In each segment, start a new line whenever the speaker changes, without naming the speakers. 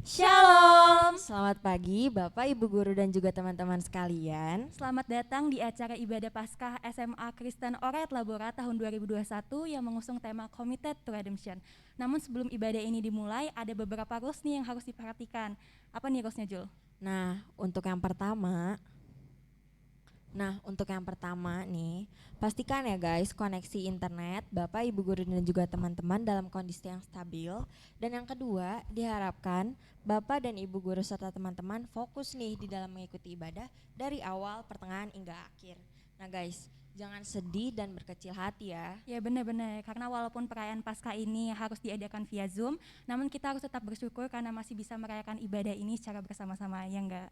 Shalom.
Selamat pagi Bapak, Ibu Guru dan juga teman-teman sekalian.
Selamat datang di acara ibadah Paskah SMA Kristen Oret Labora tahun 2021 yang mengusung tema Committed to Redemption. Namun sebelum ibadah ini dimulai, ada beberapa rules nih yang harus diperhatikan. Apa nih rulesnya, Jul?
Nah, untuk yang pertama nih, pastikan ya guys koneksi internet Bapak, Ibu Guru dan juga teman-teman dalam kondisi yang stabil. Dan yang kedua, diharapkan Bapak dan Ibu Guru serta teman-teman fokus nih di dalam mengikuti ibadah dari awal, pertengahan hingga akhir. Nah guys, jangan sedih dan berkecil hati ya.
Ya benar-benar, karena walaupun perayaan Paskah ini harus diadakan via Zoom, namun kita harus tetap bersyukur karena masih bisa merayakan ibadah ini secara bersama-sama, ya enggak?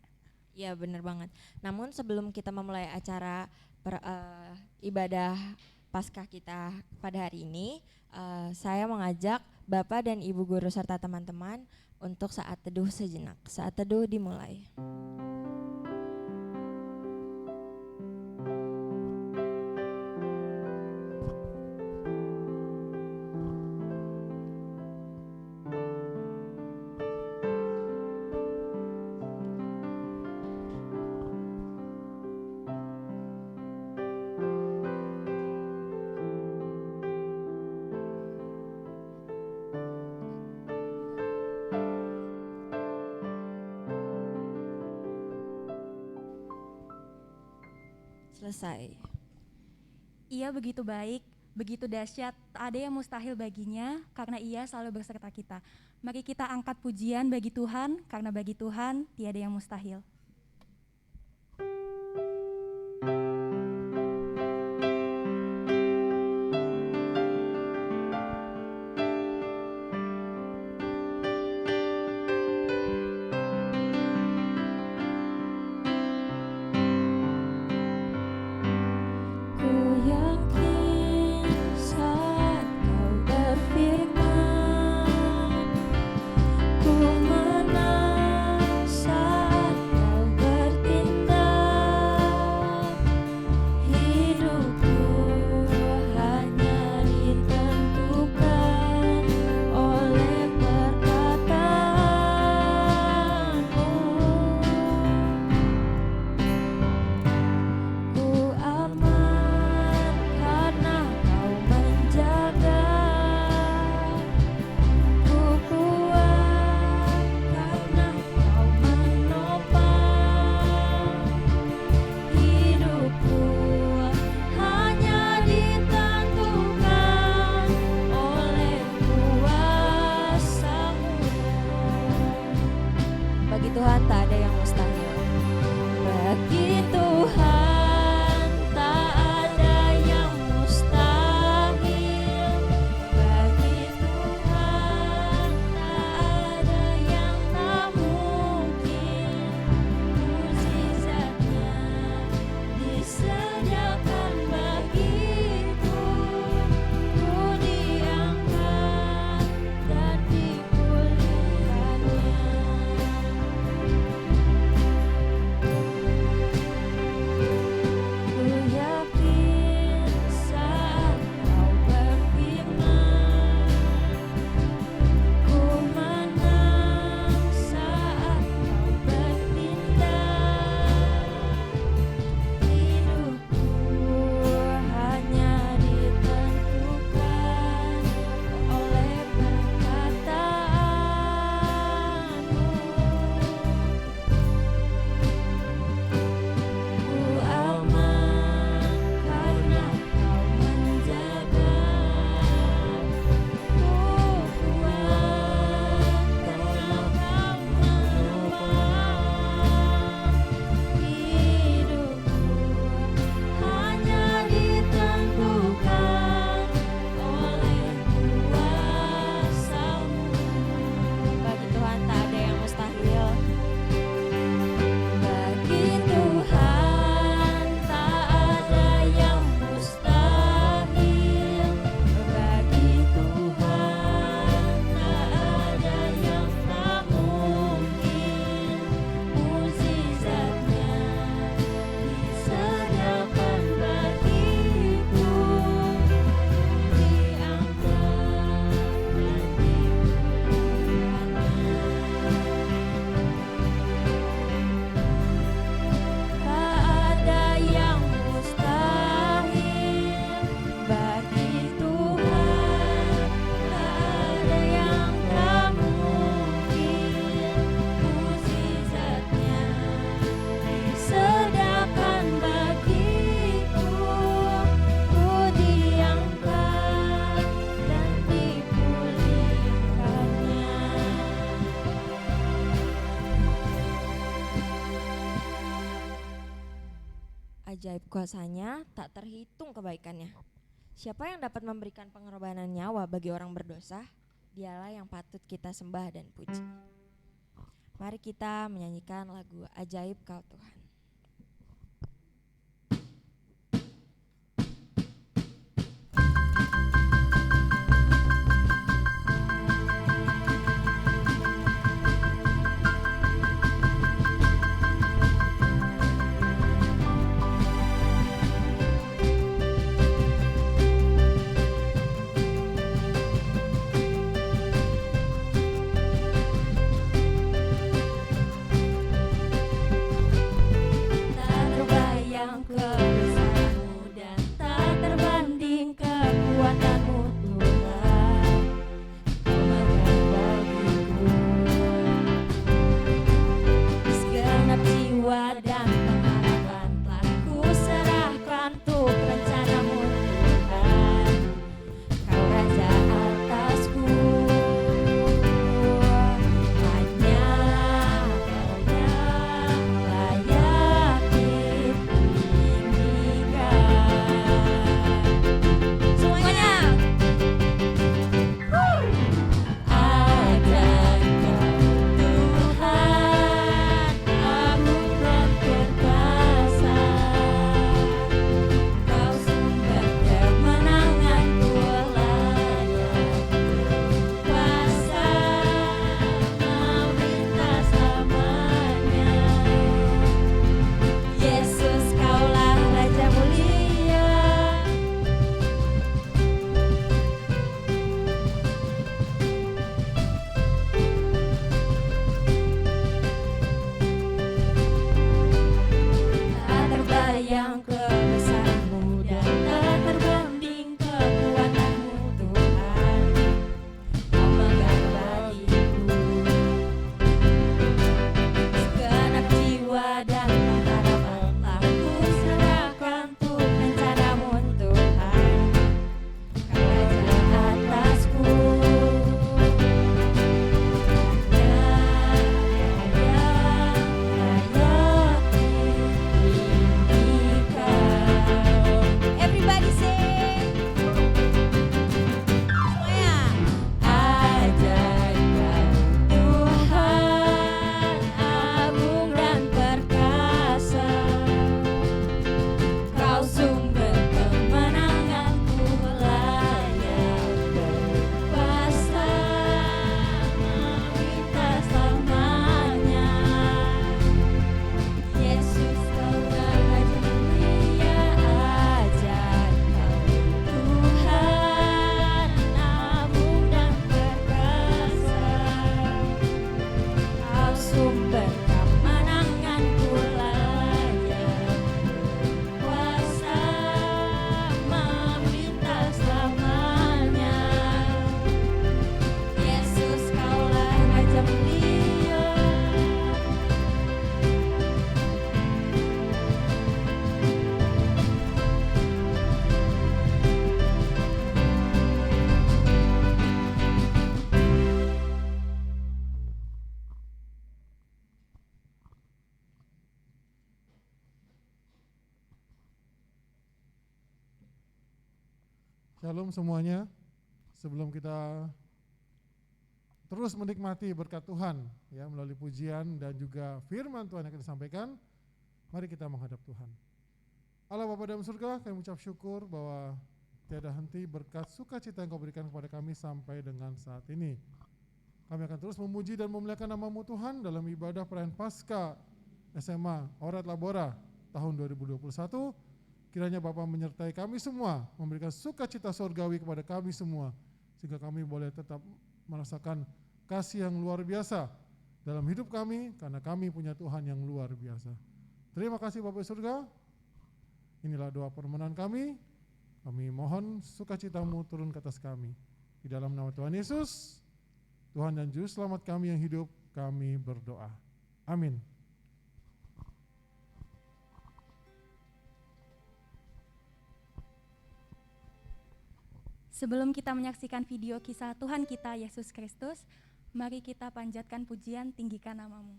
Ya benar banget. Namun sebelum kita memulai acara ibadah Paskah kita pada hari ini, saya mengajak Bapak dan Ibu Guru serta teman-teman untuk saat teduh sejenak. Saat teduh dimulai. Selesai.
Ia begitu baik, begitu dahsyat, tak ada yang mustahil baginya karena ia selalu berserta kita. Mari kita angkat pujian bagi Tuhan, karena bagi Tuhan tiada yang mustahil.
Ku menang saat ajaib kuasanya, tak terhitung kebaikannya. Siapa yang dapat memberikan pengorbanan nyawa bagi orang berdosa? Dialah yang patut kita sembah dan puji. Mari kita menyanyikan lagu Ajaib Kau Tuhan.
Shalom semuanya. Sebelum kita terus menikmati berkat Tuhan ya melalui pujian dan juga firman Tuhan yang kita sampaikan, mari kita menghadap Tuhan. Allah Bapa dalam surga, kami ucap syukur bahwa tiada henti berkat sukacita yang Kau berikan kepada kami sampai dengan saat ini. Kami akan terus memuji dan memuliakan nama-Mu Tuhan dalam ibadah perayaan Paskah SMA Oret Labora tahun 2021. Kiranya Bapa menyertai kami semua, memberikan sukacita surgawi kepada kami semua, sehingga kami boleh tetap merasakan kasih yang luar biasa dalam hidup kami, karena kami punya Tuhan yang luar biasa. Terima kasih Bapa surga. Inilah doa permohonan kami. Kami mohon sukacita-Mu turun ke atas kami. Di dalam nama Tuhan Yesus, Tuhan dan Juru Selamat kami yang hidup, kami berdoa. Amin.
Sebelum kita menyaksikan video kisah Tuhan kita Yesus Kristus, mari kita panjatkan pujian, tinggikan nama-Mu.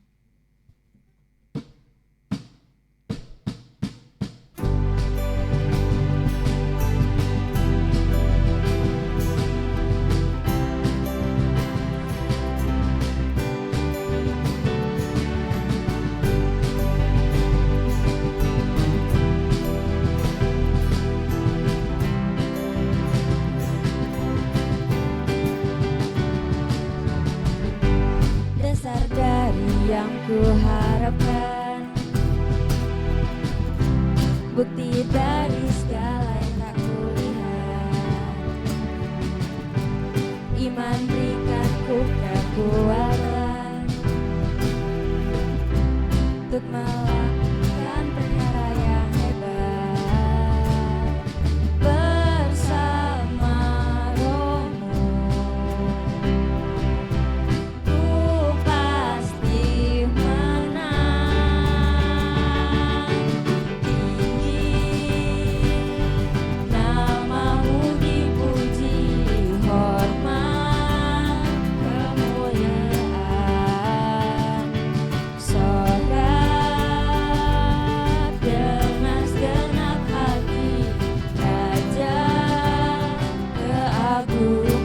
bukti dari segala yang tak kulihat. Iman berikanku kekuatan untuk melakukan perkara yang hebat bersama Romo. Ku pasti menang. Tinggi namamu dipuji, hormat kemuliaan, sorak dengan segenap hati, Raja keagungan.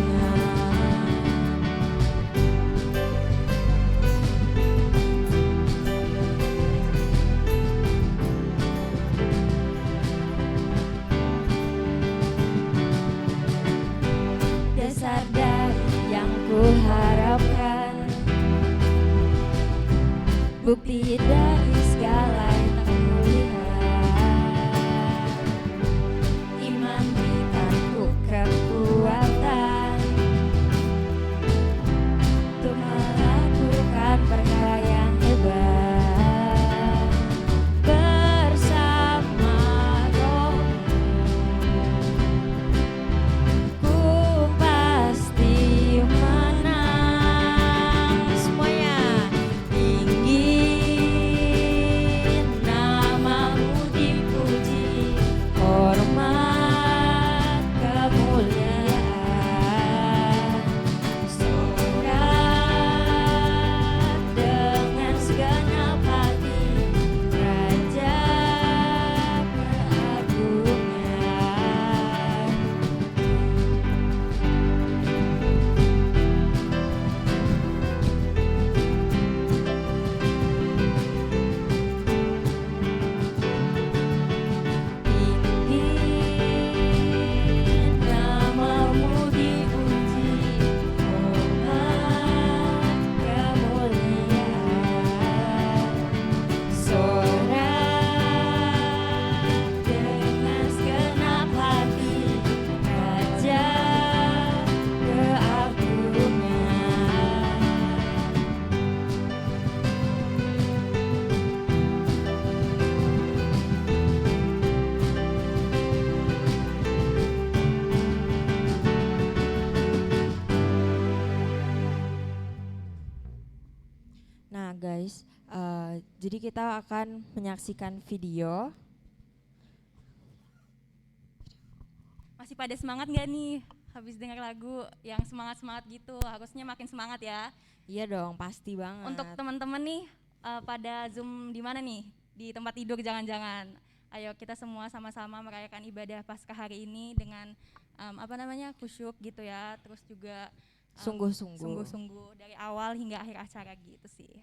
Dasar dari yang kuharapkan, bukti dari segala yang tak kulihat. Iman berikanku kekuatan untuk melakukan perkara yang hebat bersama Romo. Ku pasti menang. Semuanya tinggi namamu dipuji, hormat kemuliaan, sorak dengan segenap hati, Raja keagungan. Tinggi namamu dipuji, hormat kemuliaan, sorak dengan segenap hati, Raja keagungan. Nah guys, jadi kita akan menyaksikan video.
Masih pada semangat nggak nih habis dengar lagu yang semangat-semangat gitu? Harusnya makin semangat ya.
Iya dong, pasti banget.
Untuk teman-teman nih pada Zoom di mana nih? Di tempat tidur jangan-jangan. Ayo kita semua sama-sama merayakan ibadah Paskah hari ini dengan khusyuk gitu ya. Terus juga sungguh-sungguh dari awal hingga akhir acara gitu sih.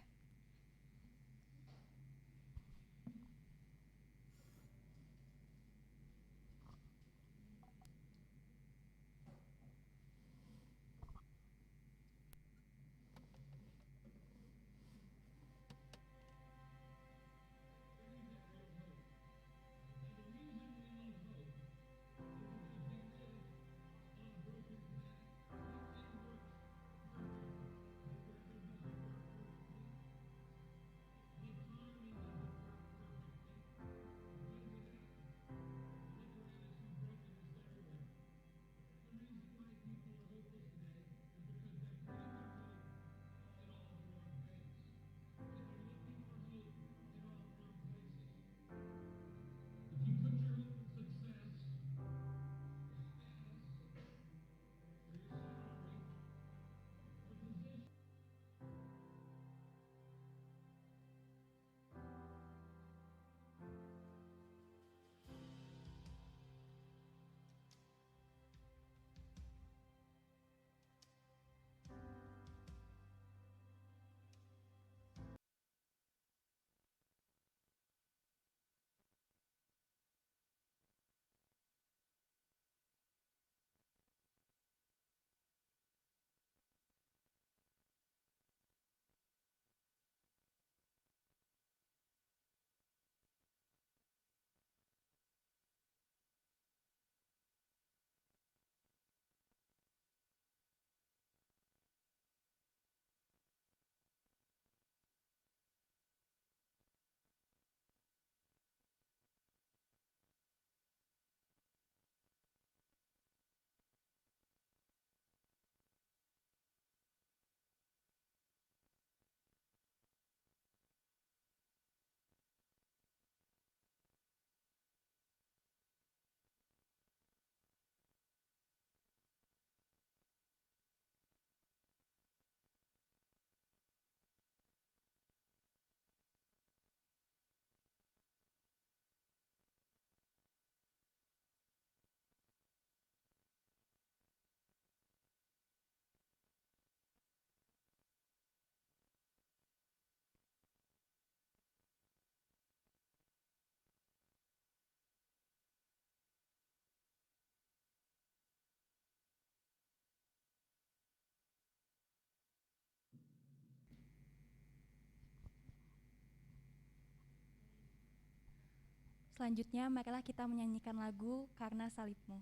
Selanjutnya marilah kita menyanyikan lagu Karena Salibmu.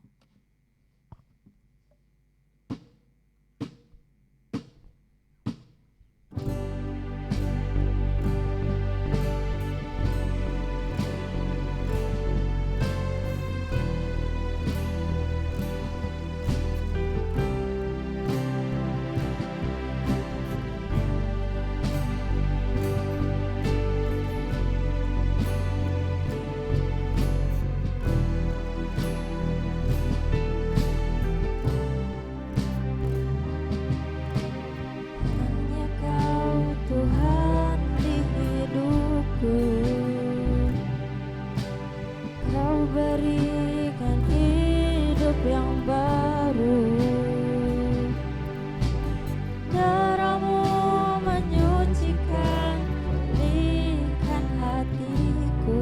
Hanya Kau Tuhan di hidupku, Kau berikan hidup yang baru. Darah-Mu menyucikan, pulihkan hatiku.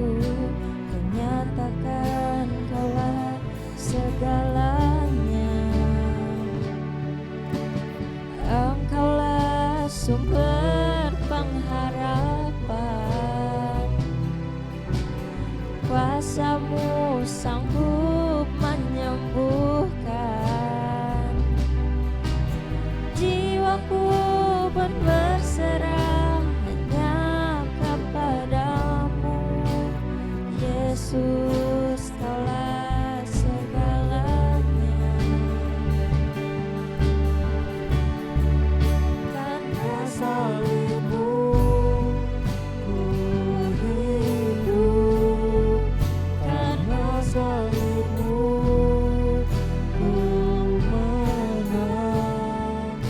Kau nyatakan Kaulah segalanya. Engkaulah sumber pengharapan, kuasa-Mu sanggup menyembuhkan. Jiwaku pun berserah hanya kepadamu, Yesus, Kaulah segalanya. Karena salib-Mu ku hidup, karena salib-Mu ku menang.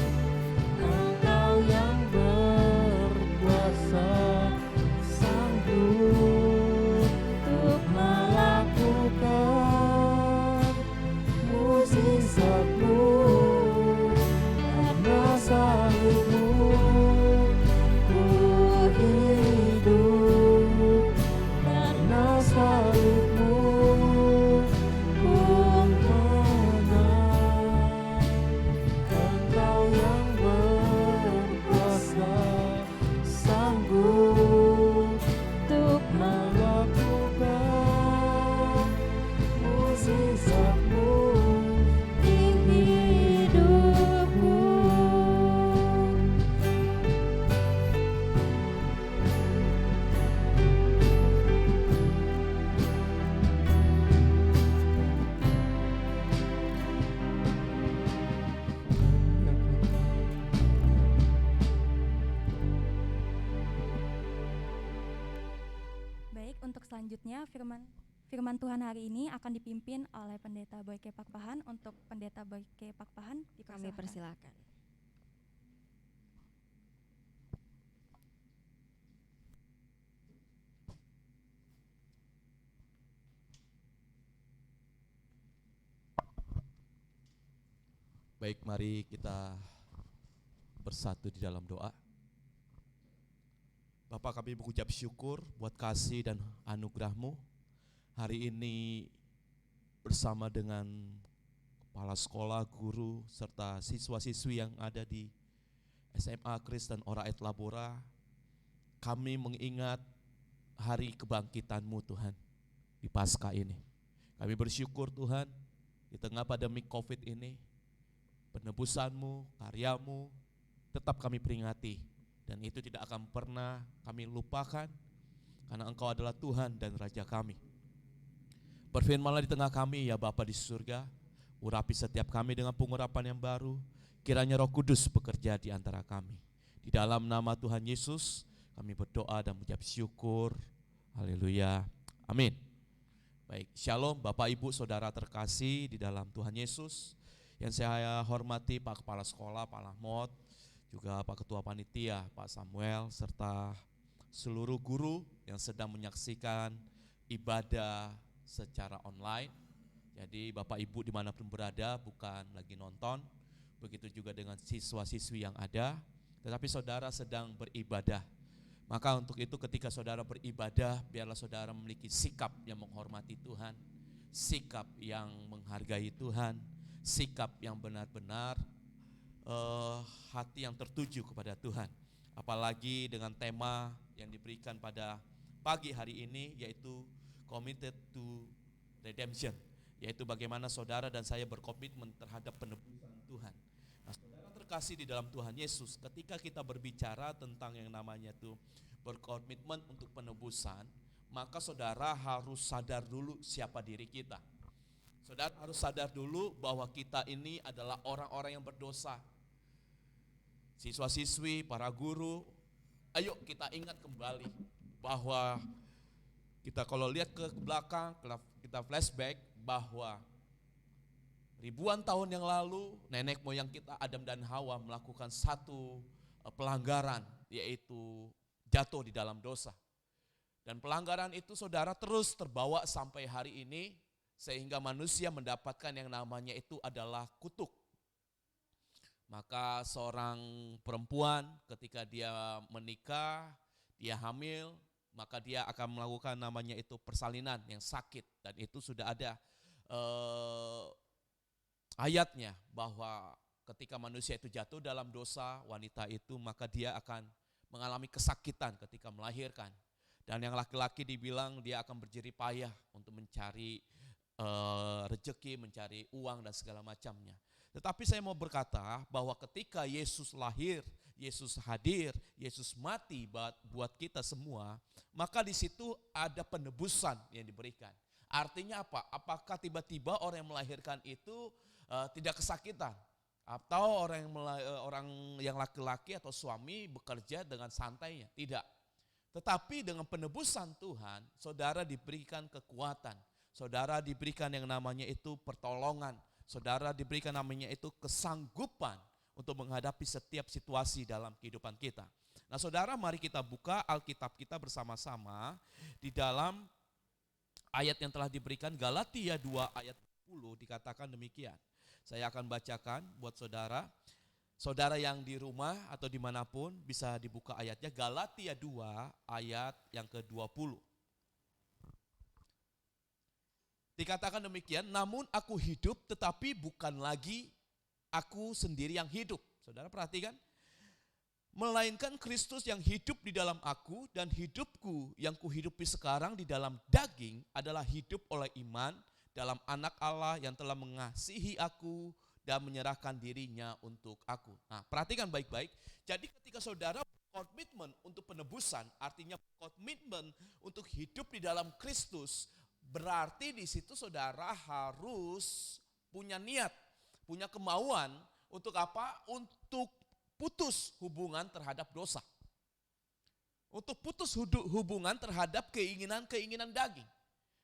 Engkau yang berkuasa sanggup untuk melakukan mukjizat-Mu. Karena salib-Mu ku hidup, karena salib-Mu ku menang. Engkau yang berkuasa sanggup untuk melakukan mukjizat-Mu di hidupku.
Baik, untuk selanjutnya firman Tuhan hari ini akan dipimpin oleh Pendeta Boyke Pakpahan. Untuk Pendeta Boyke Pakpahan
Kami
dipersilakan.
persilakan.
Baik, mari kita bersatu di dalam doa. Bapa, kami mengucap syukur buat kasih dan anugerah-Mu. Hari ini bersama dengan kepala sekolah, guru, serta siswa-siswi yang ada di SMA Kristen Oraet Labora, kami mengingat hari kebangkitan-Mu Tuhan di Paskah ini. Kami bersyukur Tuhan di tengah pandemi COVID ini, penebusan-Mu, karya-Mu tetap kami peringati, dan itu tidak akan pernah kami lupakan karena Engkau adalah Tuhan dan Raja kami. Berfirmanlah di tengah kami ya Bapa di surga, urapi setiap kami dengan pengurapan yang baru, kiranya Roh Kudus bekerja di antara kami. Di dalam nama Tuhan Yesus kami berdoa dan mengucap syukur. Haleluya. Amin. Baik, shalom Bapak Ibu Saudara terkasih di dalam Tuhan Yesus. Yang saya hormati Pak Kepala Sekolah, Pak Lahmot, juga Pak Ketua Panitia, Pak Samuel, serta seluruh guru yang sedang menyaksikan ibadah secara online. Jadi Bapak Ibu dimanapun berada bukan lagi nonton, begitu juga dengan siswa-siswi yang ada, tetapi saudara sedang beribadah. Maka untuk itu ketika saudara beribadah, biarlah saudara memiliki sikap yang menghormati Tuhan, sikap yang menghargai Tuhan, sikap yang benar-benar hati yang tertuju kepada Tuhan. Apalagi dengan tema yang diberikan pada pagi hari ini, yaitu committed to redemption, yaitu bagaimana saudara dan saya berkomitmen terhadap penebusan Tuhan. Nah, saudara terkasih di dalam Tuhan Yesus, ketika kita berbicara tentang yang namanya itu berkomitmen untuk penebusan, maka saudara harus sadar dulu siapa diri kita. Saudara harus sadar dulu bahwa kita ini adalah orang-orang yang berdosa. Siswa-siswi, para guru, ayo kita ingat kembali bahwa kita kalau lihat ke belakang, kita flashback bahwa ribuan tahun yang lalu nenek moyang kita Adam dan Hawa melakukan satu pelanggaran, yaitu jatuh di dalam dosa. Dan pelanggaran itu saudara terus terbawa sampai hari ini, sehingga manusia mendapatkan yang namanya itu adalah kutuk. Maka seorang perempuan ketika dia menikah, dia hamil, maka dia akan melakukan namanya itu persalinan yang sakit. Dan itu sudah ada ayatnya bahwa ketika manusia itu jatuh dalam dosa, wanita itu maka dia akan mengalami kesakitan ketika melahirkan. Dan yang laki-laki dibilang dia akan berjerih payah untuk mencari rezeki, mencari uang dan segala macamnya. Tetapi saya mau berkata bahwa ketika Yesus lahir, Yesus hadir, Yesus mati buat kita semua, maka di situ ada penebusan yang diberikan. Artinya apa? Apakah tiba-tiba orang yang melahirkan itu tidak kesakitan? Atau orang yang laki-laki atau suami bekerja dengan santainya? Tidak. Tetapi dengan penebusan Tuhan, saudara diberikan kekuatan. Saudara diberikan yang namanya itu pertolongan. Saudara diberikan namanya itu kesanggupan untuk menghadapi setiap situasi dalam kehidupan kita. Nah saudara, mari kita buka Alkitab kita bersama-sama di dalam ayat yang telah diberikan, Galatia 2 ayat 10 dikatakan demikian. Saya akan bacakan buat saudara. Saudara yang di rumah atau dimanapun bisa dibuka ayatnya, Galatia 2 ayat yang ke-20. Dikatakan demikian, namun aku hidup tetapi bukan lagi aku sendiri yang hidup. Saudara perhatikan, melainkan Kristus yang hidup di dalam aku, dan hidupku yang kuhidupi sekarang di dalam daging adalah hidup oleh iman dalam Anak Allah yang telah mengasihi aku dan menyerahkan dirinya untuk aku. Nah, perhatikan baik-baik. Jadi ketika saudara berkomitmen untuk penebusan, artinya komitmen untuk hidup di dalam Kristus, berarti di situ saudara harus punya niat, punya kemauan untuk apa? Untuk putus hubungan terhadap dosa. Untuk putus hubungan terhadap keinginan-keinginan daging.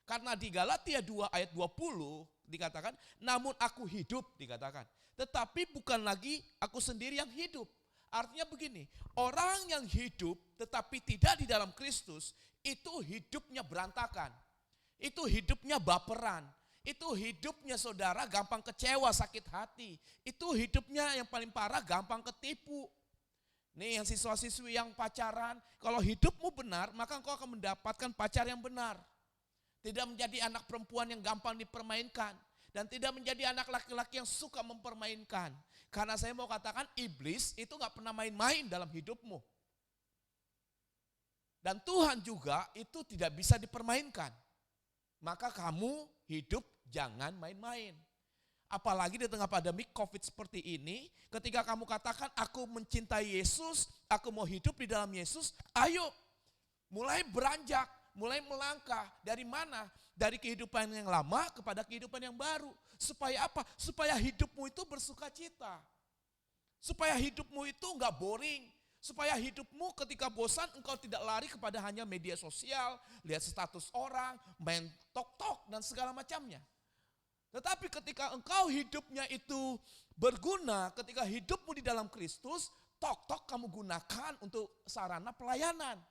Karena di Galatia 2 ayat 20 dikatakan, namun aku hidup dikatakan. Tetapi bukan lagi aku sendiri yang hidup. Artinya begini, orang yang hidup tetapi tidak di dalam Kristus, itu hidupnya berantakan. Itu hidupnya baperan, itu hidupnya saudara gampang kecewa, sakit hati. Itu hidupnya yang paling parah gampang ketipu. Nih yang siswa-siswi yang pacaran, kalau hidupmu benar maka engkau akan mendapatkan pacar yang benar. Tidak menjadi anak perempuan yang gampang dipermainkan. Dan tidak menjadi anak laki-laki yang suka mempermainkan. Karena saya mau katakan iblis itu gak pernah main-main dalam hidupmu. Dan Tuhan juga itu tidak bisa dipermainkan. Maka kamu hidup jangan main-main. Apalagi di tengah pandemi COVID seperti ini, ketika kamu katakan aku mencintai Yesus, aku mau hidup di dalam Yesus, ayo mulai beranjak, mulai melangkah. Dari mana? Dari kehidupan yang lama kepada kehidupan yang baru. Supaya apa? Supaya hidupmu itu bersuka cita. Supaya hidupmu itu enggak boring. Supaya hidupmu ketika bosan engkau tidak lari kepada hanya media sosial, lihat status orang, main tok-tok dan segala macamnya. Tetapi ketika engkau hidupnya itu berguna, ketika hidupmu di dalam Kristus, tok-tok kamu gunakan untuk sarana pelayanan.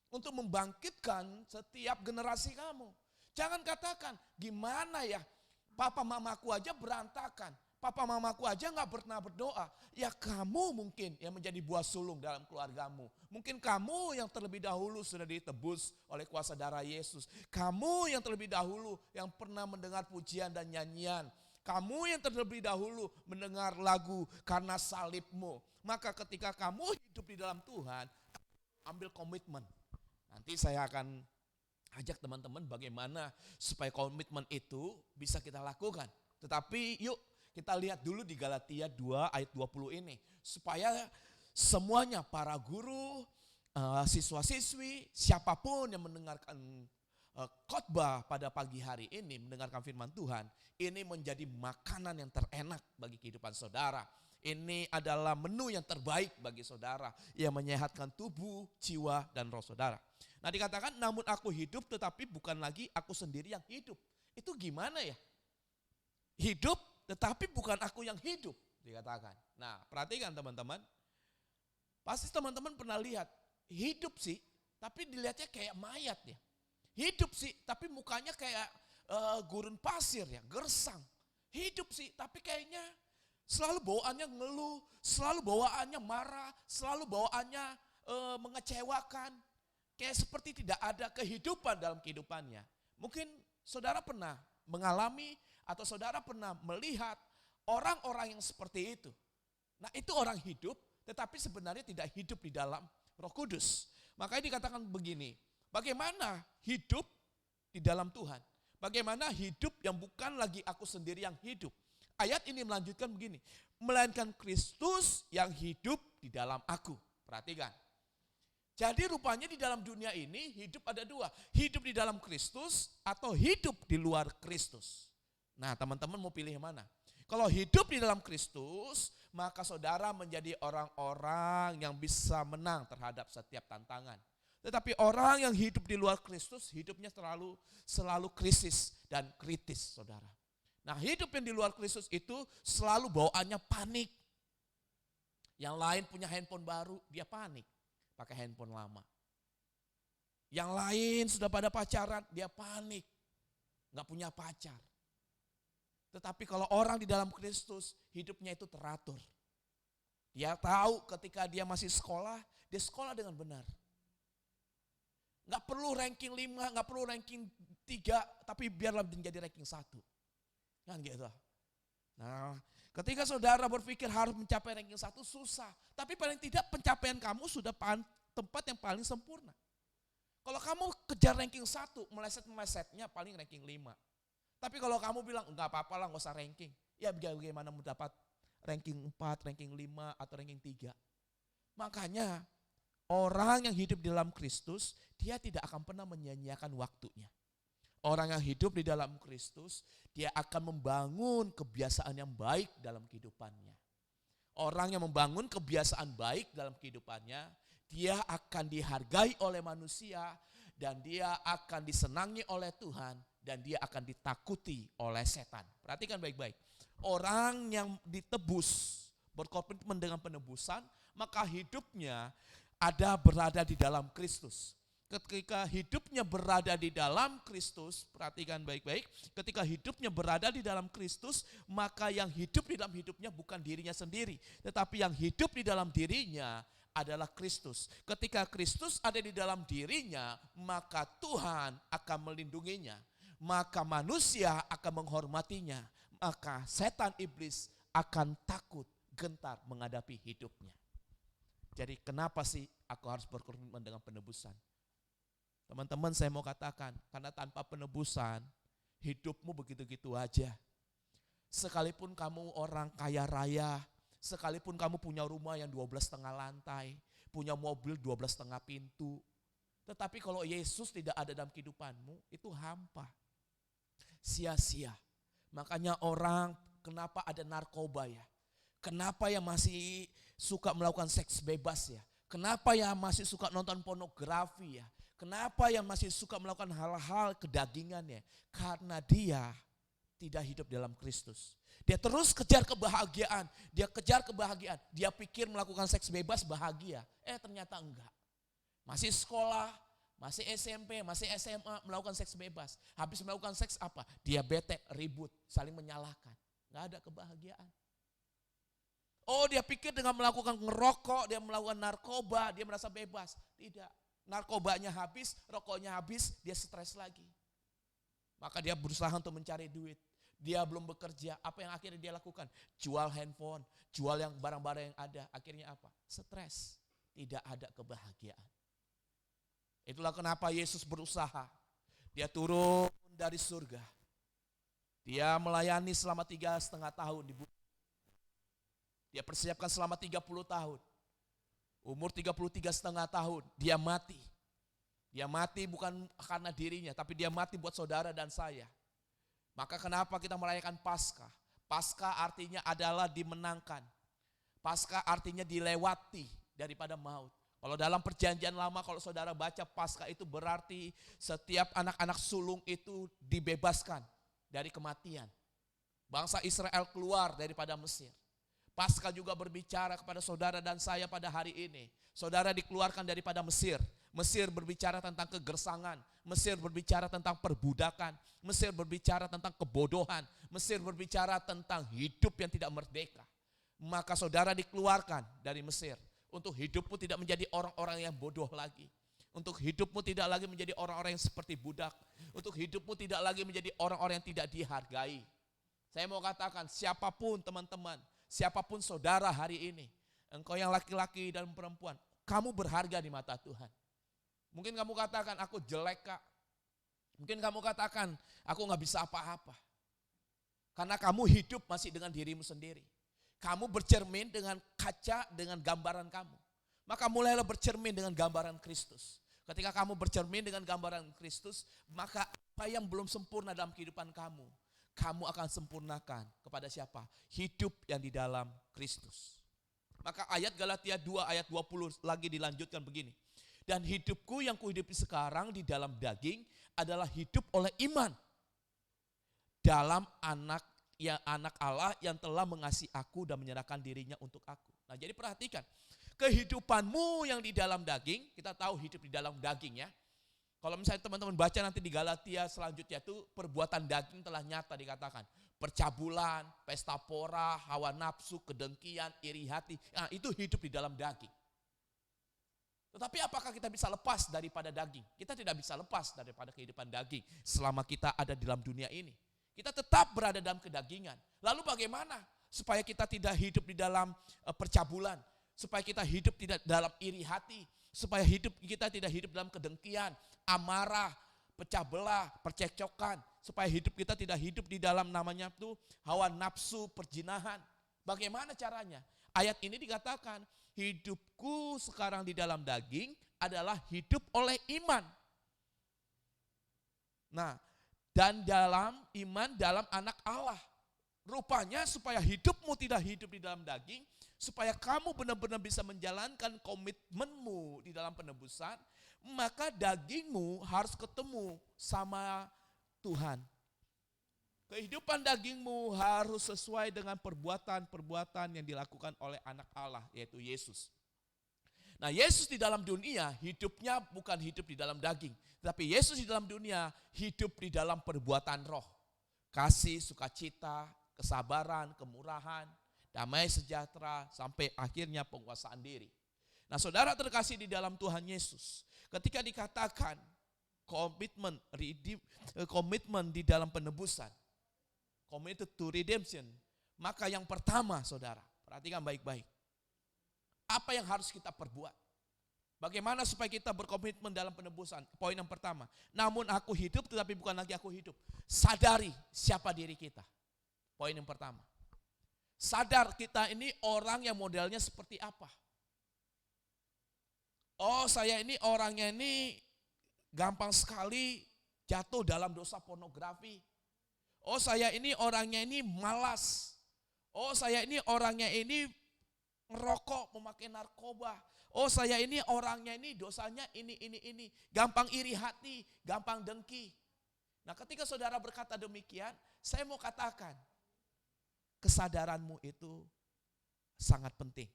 Untuk membangkitkan setiap generasi kamu. Jangan katakan, gimana ya, papa mamaku aja berantakan. Papa mamaku aja gak pernah berdoa. Ya kamu mungkin yang menjadi buah sulung dalam keluargamu. Mungkin kamu yang terlebih dahulu sudah ditebus oleh kuasa darah Yesus. Kamu yang terlebih dahulu yang pernah mendengar pujian dan nyanyian. Kamu yang terlebih dahulu mendengar lagu karena salibmu. Maka ketika kamu hidup di dalam Tuhan, ambil komitmen. Nanti saya akan ajak teman-teman bagaimana supaya komitmen itu bisa kita lakukan. Tetapi yuk kita lihat dulu di Galatia 2 ayat 20 ini. Supaya semuanya para guru, siswa-siswi, siapapun yang mendengarkan khotbah pada pagi hari ini, mendengarkan firman Tuhan, ini menjadi makanan yang terenak bagi kehidupan saudara. Ini adalah menu yang terbaik bagi saudara yang menyehatkan tubuh, jiwa, dan roh saudara. Nah dikatakan namun aku hidup tetapi bukan lagi aku sendiri yang hidup. Itu gimana ya? Hidup tetapi bukan aku yang hidup dikatakan. Nah perhatikan teman-teman. Pasti teman-teman pernah lihat hidup sih tapi dilihatnya kayak mayat ya. Hidup sih tapi mukanya kayak gurun pasir ya, gersang. Hidup sih tapi kayaknya selalu bawaannya ngeluh, selalu bawaannya marah, selalu bawaannya mengecewakan. Kayak seperti tidak ada kehidupan dalam kehidupannya. Mungkin saudara pernah mengalami atau saudara pernah melihat orang-orang yang seperti itu. Nah itu orang hidup tetapi sebenarnya tidak hidup di dalam Roh Kudus. Makanya dikatakan begini, bagaimana hidup di dalam Tuhan? Bagaimana hidup yang bukan lagi aku sendiri yang hidup? Ayat ini melanjutkan begini, melainkan Kristus yang hidup di dalam aku. Perhatikan. Jadi rupanya di dalam dunia ini hidup ada dua. Hidup di dalam Kristus atau hidup di luar Kristus. Nah teman-teman mau pilih yang mana? Kalau hidup di dalam Kristus, maka saudara menjadi orang-orang yang bisa menang terhadap setiap tantangan. Tetapi orang yang hidup di luar Kristus, hidupnya selalu krisis dan kritis saudara. Nah hidup yang di luar Kristus itu selalu bawaannya panik. Yang lain punya handphone baru, dia panik. Pakai handphone lama. Yang lain sudah pada pacaran, dia panik. Nggak punya pacar. Tetapi kalau orang di dalam Kristus, hidupnya itu teratur. Dia tahu ketika dia masih sekolah, dia sekolah dengan benar. Nggak perlu ranking 5, nggak perlu ranking 3, tapi biarlah menjadi ranking 1. Kan gitu. Nah, ketika saudara berpikir harus mencapai ranking 1 susah. Tapi paling tidak pencapaian kamu sudah tempat yang paling sempurna. Kalau kamu kejar ranking 1, meleset-melesetnya paling ranking 5. Tapi kalau kamu bilang enggak apa-apa lah enggak usah ranking. Ya bagaimana mendapat ranking 4, ranking 5 atau ranking 3. Makanya orang yang hidup di dalam Kristus, dia tidak akan pernah menyia-nyiakan waktunya. Orang yang hidup di dalam Kristus, dia akan membangun kebiasaan yang baik dalam kehidupannya. Orang yang membangun kebiasaan baik dalam kehidupannya, dia akan dihargai oleh manusia dan dia akan disenangi oleh Tuhan dan dia akan ditakuti oleh setan. Perhatikan baik-baik. Orang yang ditebus, berkomitmen dengan penebusan, maka hidupnya berada di dalam Kristus. Ketika hidupnya berada di dalam Kristus, perhatikan baik-baik, ketika hidupnya berada di dalam Kristus, maka yang hidup di dalam hidupnya bukan dirinya sendiri, tetapi yang hidup di dalam dirinya adalah Kristus. Ketika Kristus ada di dalam dirinya, maka Tuhan akan melindunginya, maka manusia akan menghormatinya, maka setan iblis akan takut, gentar menghadapi hidupnya. Jadi kenapa sih aku harus berkomitmen dengan penebusan? Teman-teman saya mau katakan, karena tanpa penebusan, hidupmu begitu-gitu aja. Sekalipun kamu orang kaya raya, sekalipun kamu punya rumah yang 12,5 lantai, punya mobil 12,5 pintu, tetapi kalau Yesus tidak ada dalam kehidupanmu, itu hampa. Sia-sia. Makanya orang, kenapa ada narkoba ya? Kenapa yang masih suka melakukan seks bebas ya? Kenapa yang masih suka nonton pornografi ya? Kenapa yang masih suka melakukan hal-hal kedagingan ya? Karena dia tidak hidup dalam Kristus. Dia terus kejar kebahagiaan, dia pikir melakukan seks bebas bahagia. Ternyata enggak. Masih sekolah, masih SMP, masih SMA melakukan seks bebas. Habis melakukan seks apa? Dia bete, ribut, saling menyalahkan. Enggak ada kebahagiaan. Oh dia pikir dengan melakukan ngerokok, dia melakukan narkoba, dia merasa bebas. Tidak. Narkobanya habis, rokoknya habis, dia stres lagi. Maka dia berusaha untuk mencari duit. Dia belum bekerja, apa yang akhirnya dia lakukan? Jual handphone, jual yang barang-barang yang ada. Akhirnya apa? Stres, tidak ada kebahagiaan. Itulah kenapa Yesus berusaha Dia turun dari surga. Dia melayani selama 3,5 tahun di bumi. Dia persiapkan selama 30 tahun. Umur 33,5 tahun, dia mati. Dia mati bukan karena dirinya, tapi dia mati buat saudara dan saya. Maka kenapa kita merayakan Paskah? Paskah artinya adalah dimenangkan. Paskah artinya dilewati daripada maut. Kalau dalam perjanjian lama, kalau saudara baca Paskah itu berarti setiap anak-anak sulung itu dibebaskan dari kematian. Bangsa Israel keluar daripada Mesir. Paskah juga berbicara kepada saudara dan saya pada hari ini. Saudara dikeluarkan daripada Mesir. Mesir berbicara tentang kegersangan. Mesir berbicara tentang perbudakan. Mesir berbicara tentang kebodohan. Mesir berbicara tentang hidup yang tidak merdeka. Maka saudara dikeluarkan dari Mesir. Untuk hidupmu tidak menjadi orang-orang yang bodoh lagi. Untuk hidupmu tidak lagi menjadi orang-orang yang seperti budak. Untuk hidupmu tidak lagi menjadi orang-orang yang tidak dihargai. Saya mau katakan, siapapun teman-teman, siapapun saudara hari ini, engkau yang laki-laki dan perempuan, kamu berharga di mata Tuhan. Mungkin kamu katakan, aku jelek kak. Mungkin kamu katakan, aku gak bisa apa-apa. Karena kamu hidup masih dengan dirimu sendiri. Kamu bercermin dengan kaca, dengan gambaran kamu. Maka mulailah bercermin dengan gambaran Kristus. Ketika kamu bercermin dengan gambaran Kristus, maka apa yang belum sempurna dalam kehidupan kamu, kamu akan sempurnakan kepada siapa? Hidup yang di dalam Kristus. Maka ayat Galatia 2 ayat 20 lagi dilanjutkan begini. Dan hidupku yang kuhidupi sekarang di dalam daging adalah hidup oleh iman dalam anak Allah yang telah mengasihi aku dan menyerahkan dirinya untuk aku. Nah, jadi perhatikan, kehidupanmu yang di dalam daging, kita tahu hidup di dalam daging ya. Kalau misalnya teman-teman baca nanti di Galatia selanjutnya itu perbuatan daging telah nyata dikatakan. Percabulan, pesta pora, hawa nafsu, kedengkian, iri hati. Nah, itu hidup di dalam daging. Tetapi apakah kita bisa lepas daripada daging? Kita tidak bisa lepas daripada kehidupan daging selama kita ada di dalam dunia ini. Kita tetap berada dalam kedagingan. Lalu bagaimana supaya kita tidak hidup di dalam percabulan? Supaya kita hidup tidak dalam iri hati? Supaya kita tidak hidup dalam kedengkian, amarah, pecah belah, percekcokan. Supaya hidup kita tidak hidup di dalam namanya itu hawa nafsu, perjinahan. Bagaimana caranya? Ayat ini dikatakan, hidupku sekarang di dalam daging adalah hidup oleh iman. Nah, dan dalam iman dalam anak Allah. Rupanya supaya hidupmu tidak hidup di dalam daging, supaya kamu benar-benar bisa menjalankan komitmenmu di dalam penebusan, maka dagingmu harus ketemu sama Tuhan. Kehidupan dagingmu harus sesuai dengan perbuatan-perbuatan yang dilakukan oleh anak Allah, yaitu Yesus. Nah, Yesus di dalam dunia hidupnya bukan hidup di dalam daging, tapi Yesus di dalam dunia hidup di dalam perbuatan roh. Kasih, sukacita, kesabaran, kemurahan, damai sejahtera, sampai akhirnya penguasaan diri. Nah, saudara terkasih di dalam Tuhan Yesus, ketika dikatakan komitmen di dalam penebusan, committed to redemption, maka yang pertama saudara, perhatikan baik-baik. Apa yang harus kita perbuat? Bagaimana supaya kita berkomitmen dalam penebusan? Poin yang pertama, namun aku hidup tetapi bukan lagi aku hidup. Sadari siapa diri kita. Poin yang pertama. Sadar kita ini orang yang modelnya seperti apa. Oh, saya ini orangnya ini gampang sekali jatuh dalam dosa pornografi. Oh, saya ini orangnya ini malas. Oh, saya ini orangnya ini ngerokok, memakai narkoba. Oh, saya ini orangnya ini dosanya ini. Gampang iri hati, gampang dengki. Nah, ketika saudara berkata demikian, saya mau katakan, kesadaranmu itu sangat penting.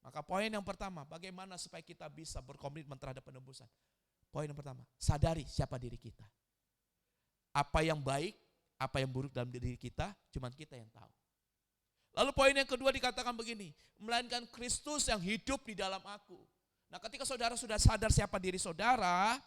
Maka poin yang pertama, bagaimana supaya kita bisa berkomitmen terhadap penebusan? Poin yang pertama, sadari siapa diri kita. Apa yang baik, apa yang buruk dalam diri kita, cuman kita yang tahu. Lalu poin yang kedua dikatakan begini, melainkan Kristus yang hidup di dalam aku. Nah, ketika saudara sudah sadar siapa diri saudara,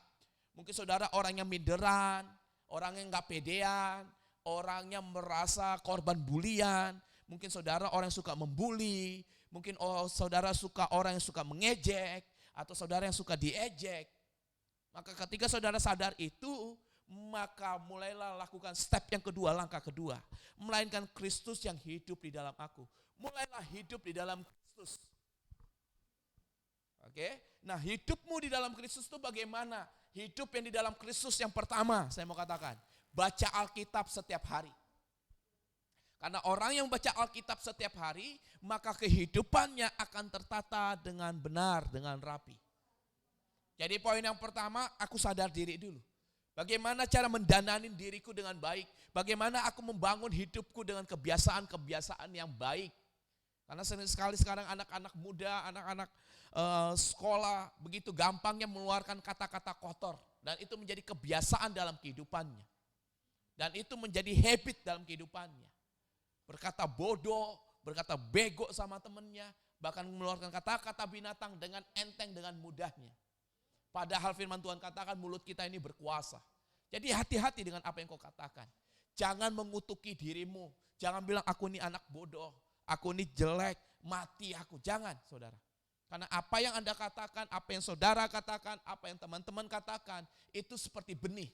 mungkin saudara orang yang minderan, orang yang gak pedean, orang yang merasa korban bulian, mungkin saudara orang yang suka membuli, mungkin saudara suka orang yang suka mengejek, atau saudara yang suka diejek. Maka ketika saudara sadar itu, maka mulailah lakukan step yang kedua, langkah kedua. Melainkan Kristus yang hidup di dalam aku. Mulailah hidup di dalam Kristus. Oke, nah hidupmu di dalam Kristus itu bagaimana? Hidup yang di dalam Kristus yang pertama, saya mau katakan, baca Alkitab setiap hari. Karena orang yang baca Alkitab setiap hari, maka kehidupannya akan tertata dengan benar, dengan rapi. Jadi poin yang pertama, aku sadar diri dulu. Bagaimana cara mendanani diriku dengan baik? Bagaimana aku membangun hidupku dengan kebiasaan-kebiasaan yang baik? Karena sering sekali sekarang anak-anak muda, anak-anak sekolah begitu gampangnya mengeluarkan kata-kata kotor. Dan itu menjadi kebiasaan dalam kehidupannya. Dan itu menjadi habit dalam kehidupannya. Berkata bodoh, berkata bego sama temannya, bahkan mengeluarkan kata-kata binatang dengan enteng, dengan mudahnya. Padahal firman Tuhan katakan mulut kita ini berkuasa. Jadi hati-hati dengan apa yang kau katakan. Jangan mengutuki dirimu. Jangan bilang aku ini anak bodoh, aku ini jelek, mati aku. Jangan saudara. Karena apa yang Anda katakan, apa yang saudara katakan, apa yang teman-teman katakan, itu seperti benih.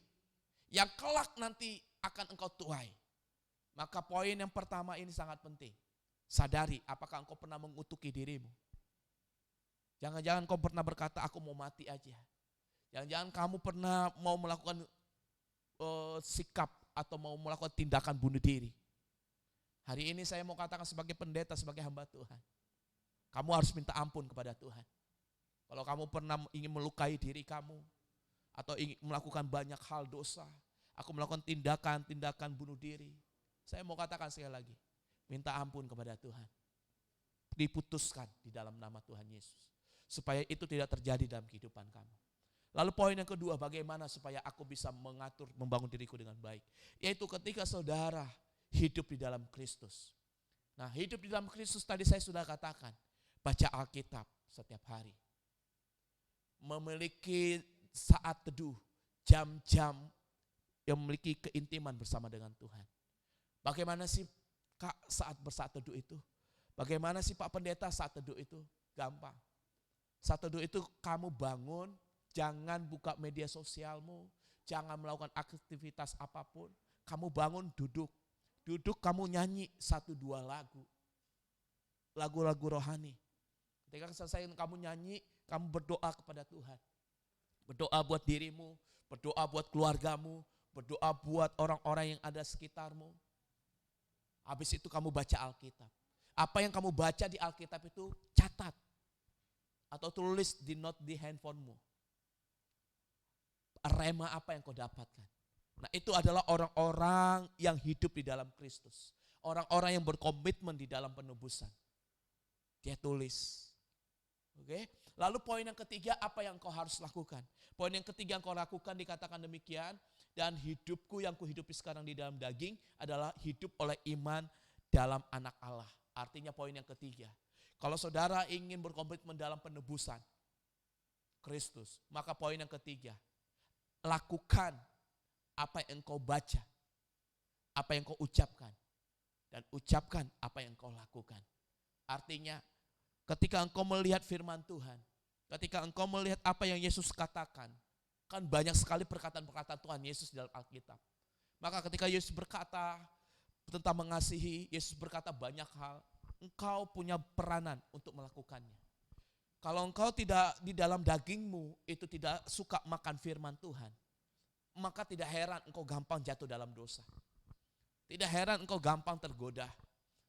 Yang kelak nanti akan engkau tuai. Maka poin yang pertama ini sangat penting. Sadari apakah engkau pernah mengutuki dirimu. Jangan-jangan kau pernah berkata aku mau mati aja. Jangan-jangan kamu pernah mau melakukan sikap atau mau melakukan tindakan bunuh diri. Hari ini saya mau katakan sebagai pendeta, sebagai hamba Tuhan. Kamu harus minta ampun kepada Tuhan. Kalau kamu pernah ingin melukai diri kamu atau ingin melakukan banyak hal dosa, aku melakukan tindakan bunuh diri. Saya mau katakan sekali lagi, minta ampun kepada Tuhan. Diputuskan di dalam nama Tuhan Yesus. Supaya itu tidak terjadi dalam kehidupan kamu. Lalu poin yang kedua, bagaimana supaya aku bisa mengatur, membangun diriku dengan baik. Yaitu ketika saudara hidup di dalam Kristus. Nah, hidup di dalam Kristus tadi saya sudah katakan. Baca Alkitab setiap hari. Memiliki saat teduh, jam-jam yang memiliki keintiman bersama dengan Tuhan. Bagaimana sih Kak saat bersaat teduh itu? Bagaimana sih Pak Pendeta saat teduh itu? Gampang. Saat teduh itu kamu bangun, jangan buka media sosialmu, jangan melakukan aktivitas apapun. Kamu bangun duduk. Duduk kamu nyanyi 1-2 lagu. Lagu-lagu rohani. Ketika selesai kamu nyanyi, kamu berdoa kepada Tuhan. Berdoa buat dirimu, berdoa buat keluargamu, berdoa buat orang-orang yang ada sekitarmu. Habis itu kamu baca Alkitab. Apa yang kamu baca di Alkitab itu catat. Atau tulis di note di handphonemu. Rema apa yang kau dapatkan. Nah itu adalah orang-orang yang hidup di dalam Kristus. Orang-orang yang berkomitmen di dalam penebusan. Dia tulis. Oke. Lalu poin yang ketiga, apa yang kau harus lakukan? Poin yang ketiga yang kau lakukan dikatakan demikian. Dan hidupku yang kuhidupi sekarang di dalam daging adalah hidup oleh iman dalam anak Allah. Artinya poin yang ketiga. Kalau saudara ingin berkomitmen dalam penebusan Kristus, maka poin yang ketiga, lakukan apa yang engkau baca, apa yang kau ucapkan, dan ucapkan apa yang engkau lakukan. Artinya, ketika engkau melihat firman Tuhan, ketika engkau melihat apa yang Yesus katakan, kan banyak sekali perkataan-perkataan Tuhan Yesus dalam Alkitab. Maka ketika Yesus berkata tentang mengasihi, Yesus berkata banyak hal, engkau punya peranan untuk melakukannya. Kalau engkau tidak di dalam dagingmu itu tidak suka makan firman Tuhan, maka tidak heran engkau gampang jatuh dalam dosa. Tidak heran engkau gampang tergoda.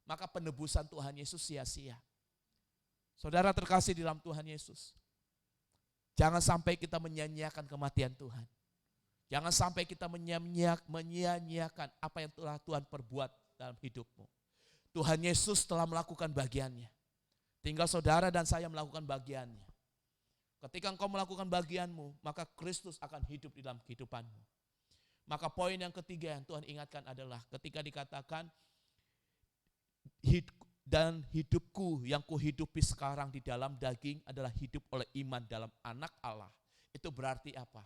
Maka penebusan Tuhan Yesus sia-sia. Saudara terkasih di dalam Tuhan Yesus, jangan sampai kita menyia-nyiakan kematian Tuhan. Jangan sampai kita menyia-nyiakan apa yang telah Tuhan perbuat dalam hidupmu. Tuhan Yesus telah melakukan bagiannya. Tinggal saudara dan saya melakukan bagiannya. Ketika engkau melakukan bagianmu, maka Kristus akan hidup di dalam kehidupanmu. Maka poin yang ketiga yang Tuhan ingatkan adalah ketika dikatakan dan hidupku yang kuhidupi sekarang di dalam daging adalah hidup oleh iman dalam anak Allah. Itu berarti apa?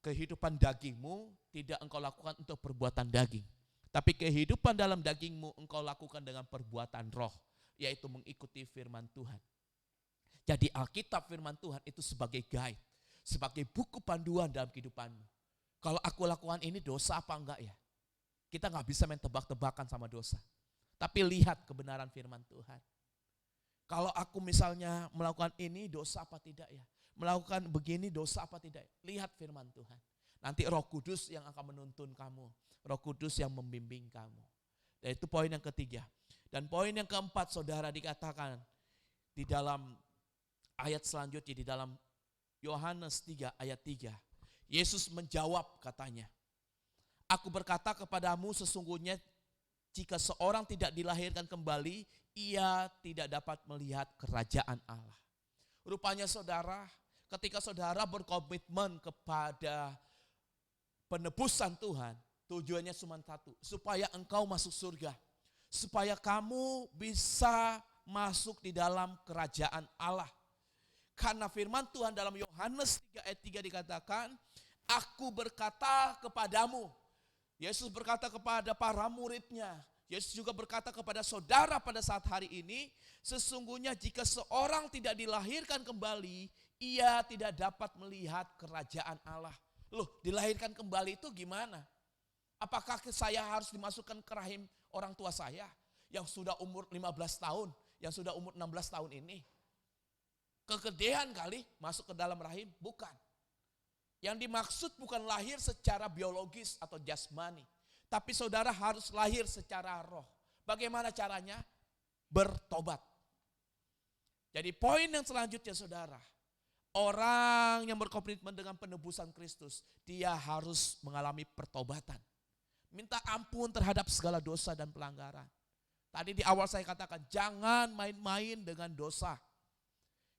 Kehidupan dagingmu tidak engkau lakukan untuk perbuatan daging. Tapi kehidupan dalam dagingmu engkau lakukan dengan perbuatan roh, yaitu mengikuti firman Tuhan. Jadi Alkitab firman Tuhan itu sebagai guide, sebagai buku panduan dalam kehidupanmu. Kalau aku lakukan ini dosa apa enggak ya? Kita nggak bisa main tebak-tebakan sama dosa. Tapi lihat kebenaran firman Tuhan. Kalau aku misalnya melakukan ini dosa apa tidak ya? Melakukan begini dosa apa tidak? Lihat firman Tuhan. Nanti Roh Kudus yang akan menuntun kamu. Roh Kudus yang membimbing kamu. Dan itu poin yang ketiga. Dan poin yang keempat, saudara, dikatakan di dalam ayat selanjutnya, di dalam Yohanes 3 ayat 3. Yesus menjawab katanya, aku berkata kepadamu sesungguhnya jika seorang tidak dilahirkan kembali, ia tidak dapat melihat kerajaan Allah. Rupanya saudara, ketika saudara berkomitmen kepada penebusan Tuhan, tujuannya cuma satu, supaya engkau masuk surga. Supaya kamu bisa masuk di dalam kerajaan Allah. Karena firman Tuhan dalam Yohanes 3 ayat 3 dikatakan, aku berkata kepadamu. Yesus berkata kepada para muridnya. Yesus juga berkata kepada saudara pada saat hari ini, sesungguhnya jika seorang tidak dilahirkan kembali, ia tidak dapat melihat kerajaan Allah. Loh, dilahirkan kembali itu gimana? Apakah saya harus dimasukkan ke rahim orang tua saya yang sudah umur 15 tahun, yang sudah umur 16 tahun ini? Kegedean kali masuk ke dalam rahim? Bukan. Yang dimaksud bukan lahir secara biologis atau jasmani. Tapi saudara harus lahir secara roh. Bagaimana caranya? Bertobat. Jadi poin yang selanjutnya saudara. Orang yang berkomitmen dengan penebusan Kristus, dia harus mengalami pertobatan. Minta ampun terhadap segala dosa dan pelanggaran. Tadi di awal saya katakan, jangan main-main dengan dosa.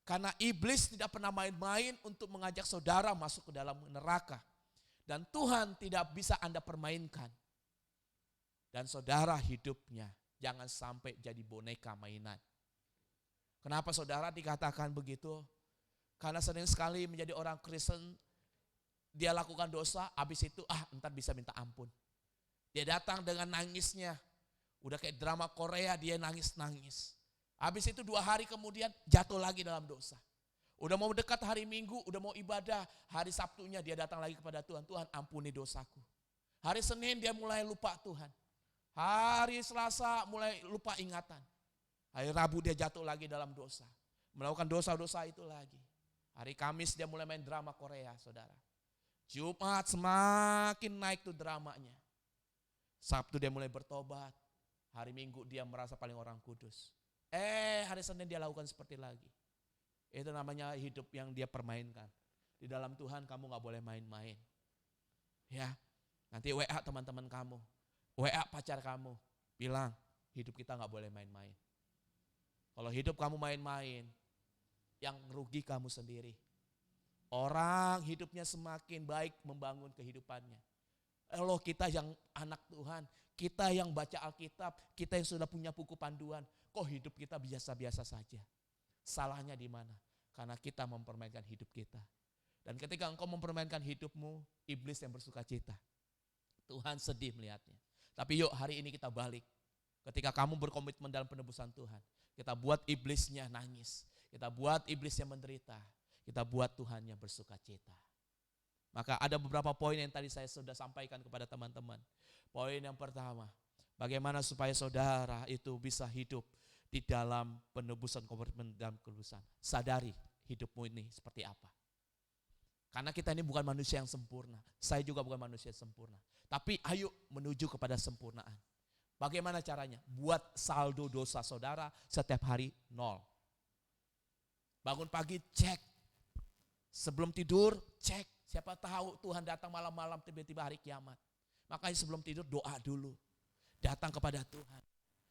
Karena iblis tidak pernah main-main untuk mengajak saudara masuk ke dalam neraka. Dan Tuhan tidak bisa Anda permainkan. Dan saudara hidupnya jangan sampai jadi boneka mainan. Kenapa saudara dikatakan begitu? Karena sering sekali menjadi orang Kristen, dia lakukan dosa, habis itu entar bisa minta ampun. Dia datang dengan nangisnya. Udah kayak drama Korea, dia nangis-nangis. Habis itu 2 hari kemudian jatuh lagi dalam dosa. Udah mau dekat hari Minggu, udah mau ibadah. Hari Sabtunya dia datang lagi kepada Tuhan. Tuhan ampuni dosaku. Hari Senin dia mulai lupa Tuhan. Hari Selasa mulai lupa ingatan. Hari Rabu dia jatuh lagi dalam dosa. Melakukan dosa-dosa itu lagi. Hari Kamis dia mulai main drama Korea, saudara. Jumat semakin naik tuh dramanya. Sabtu dia mulai bertobat. Hari Minggu dia merasa paling orang kudus. Hari Senin dia lakukan seperti lagi. Itu namanya hidup yang dia permainkan. Di dalam Tuhan kamu gak boleh main-main. Ya, nanti WA teman-teman kamu. WA pacar kamu. Bilang, hidup kita gak boleh main-main. Kalau hidup kamu main-main, yang rugi kamu sendiri. Orang hidupnya semakin baik membangun kehidupannya. Kalau kita yang anak Tuhan, kita yang baca Alkitab, kita yang sudah punya buku panduan, kok hidup kita biasa-biasa saja. Salahnya di mana? Karena kita mempermainkan hidup kita. Dan ketika engkau mempermainkan hidupmu, iblis yang bersuka cita. Tuhan sedih melihatnya. Tapi yuk hari ini kita balik. Ketika kamu berkomitmen dalam penebusan Tuhan, kita buat iblisnya nangis. Kita buat iblisnya menderita. Kita buat Tuhannya bersuka cita. Maka ada beberapa poin yang tadi saya sudah sampaikan kepada teman-teman. Poin yang pertama, bagaimana supaya saudara itu bisa hidup di dalam penebusan, komitmen dalam kelusan. Sadari hidupmu ini seperti apa. Karena kita ini bukan manusia yang sempurna. Saya juga bukan manusia yang sempurna. Tapi ayo menuju kepada sempurnaan. Bagaimana caranya? Buat saldo dosa saudara setiap hari 0. Bangun pagi cek. Sebelum tidur cek. Siapa tahu Tuhan datang malam-malam tiba-tiba hari kiamat. Makanya sebelum tidur doa dulu. Datang kepada Tuhan.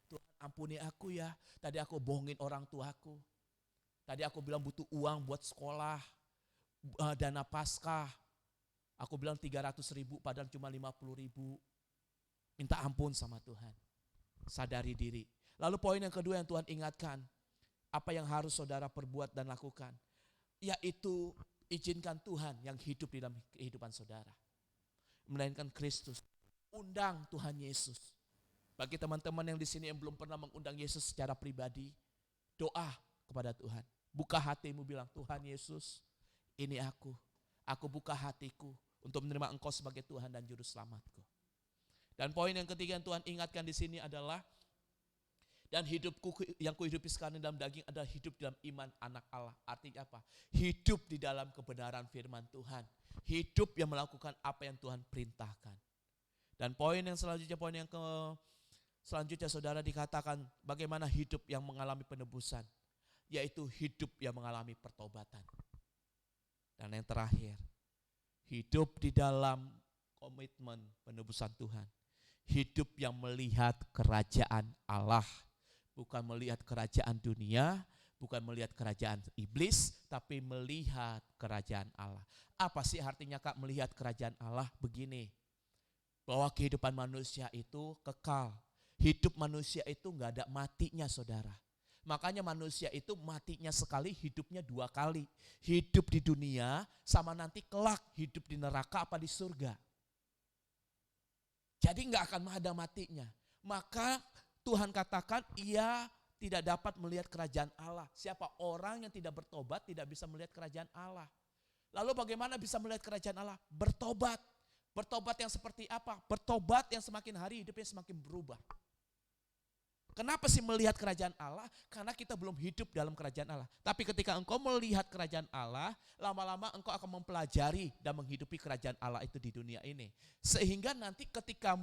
Tuhan ampuni aku ya. Tadi aku bohongin orang tuaku. Tadi aku bilang butuh uang buat sekolah. Dana Paskah. Aku bilang 300.000 padahal cuma 50.000. Minta ampun sama Tuhan. Sadari diri. Lalu poin yang kedua yang Tuhan ingatkan. Apa yang harus saudara perbuat dan lakukan. Yaitu izinkan Tuhan yang hidup di dalam kehidupan saudara. Melainkan Kristus. Undang Tuhan Yesus. Bagi teman-teman yang di sini yang belum pernah mengundang Yesus secara pribadi, doa kepada Tuhan. Buka hatimu bilang, Tuhan Yesus, ini aku. Aku buka hatiku untuk menerima Engkau sebagai Tuhan dan Juru Selamatku. Dan poin yang ketiga yang Tuhan ingatkan di sini adalah, dan hidupku yang kuhidupi sekarang dalam daging adalah hidup dalam iman anak Allah. Artinya apa? Hidup di dalam kebenaran firman Tuhan. Hidup yang melakukan apa yang Tuhan perintahkan. Dan poin yang selanjutnya, selanjutnya saudara dikatakan bagaimana hidup yang mengalami penebusan. Yaitu hidup yang mengalami pertobatan. Dan yang terakhir, hidup di dalam komitmen penebusan Tuhan. Hidup yang melihat kerajaan Allah. Bukan melihat kerajaan dunia, bukan melihat kerajaan iblis, tapi melihat kerajaan Allah. Apa sih artinya Kak melihat kerajaan Allah? Begini, bahwa kehidupan manusia itu kekal. Hidup manusia itu gak ada matinya saudara. Makanya manusia itu matinya sekali, hidupnya 2 kali. Hidup di dunia sama nanti kelak hidup di neraka apa di surga. Jadi gak akan ada matinya. Maka Tuhan katakan ia tidak dapat melihat kerajaan Allah. Siapa orang yang tidak bertobat tidak bisa melihat kerajaan Allah. Lalu bagaimana bisa melihat kerajaan Allah? Bertobat. Bertobat yang seperti apa? Bertobat yang semakin hari hidupnya semakin berubah. Kenapa sih melihat kerajaan Allah? Karena kita belum hidup dalam kerajaan Allah. Tapi ketika engkau melihat kerajaan Allah, lama-lama engkau akan mempelajari dan menghidupi kerajaan Allah itu di dunia ini. Sehingga nanti ketika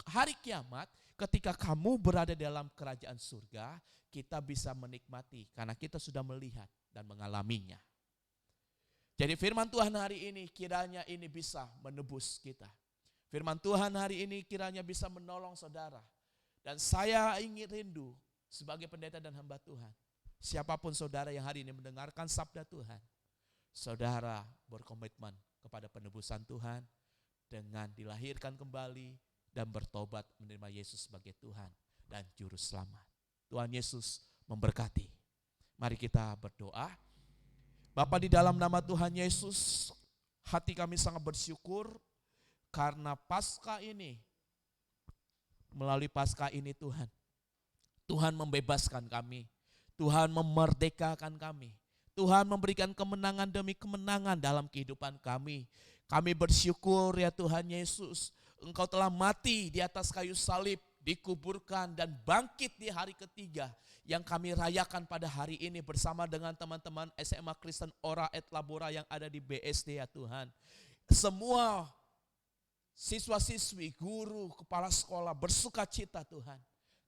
hari kiamat, ketika kamu berada dalam kerajaan surga, kita bisa menikmati karena kita sudah melihat dan mengalaminya. Jadi firman Tuhan hari ini kiranya ini bisa menebus kita. Firman Tuhan hari ini kiranya bisa menolong saudara. Dan saya ingin rindu sebagai pendeta dan hamba Tuhan. Siapapun saudara yang hari ini mendengarkan sabda Tuhan, saudara berkomitmen kepada penebusan Tuhan dengan dilahirkan kembali dan bertobat menerima Yesus sebagai Tuhan dan Juru Selamat. Tuhan Yesus memberkati. Mari kita berdoa. Bapa, di dalam nama Tuhan Yesus, hati kami sangat bersyukur karena Paskah ini, melalui Paskah ini Tuhan, Tuhan membebaskan kami, Tuhan memerdekakan kami, Tuhan memberikan kemenangan demi kemenangan dalam kehidupan kami. Kami bersyukur ya Tuhan Yesus, Engkau telah mati di atas kayu salib, dikuburkan dan bangkit di hari ketiga yang kami rayakan pada hari ini bersama dengan teman-teman SMA Kristen Ora et Labora yang ada di BSD ya Tuhan. Semua siswa-siswi, guru, kepala sekolah bersuka cita Tuhan.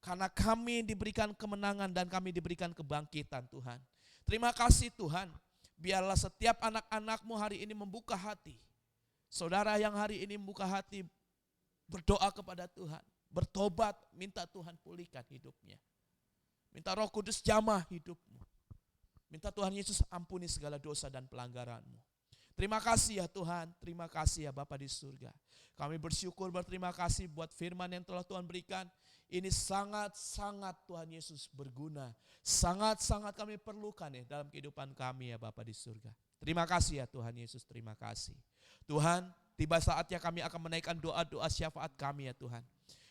Karena kami diberikan kemenangan dan kami diberikan kebangkitan Tuhan. Terima kasih Tuhan, biarlah setiap anak-anak-Mu hari ini membuka hati. Saudara yang hari ini membuka hati, berdoa kepada Tuhan, bertobat, minta Tuhan pulihkan hidupnya. Minta Roh Kudus jamah hidupmu. Minta Tuhan Yesus ampuni segala dosa dan pelanggaranmu. Terima kasih ya Tuhan, terima kasih ya Bapa di surga. Kami bersyukur, berterima kasih buat firman yang telah Tuhan berikan. Ini sangat-sangat Tuhan Yesus berguna. Sangat-sangat kami perlukan ya dalam kehidupan kami ya Bapa di surga. Terima kasih ya Tuhan Yesus, terima kasih. Tuhan, tiba saatnya kami akan menaikkan doa-doa syafaat kami ya Tuhan.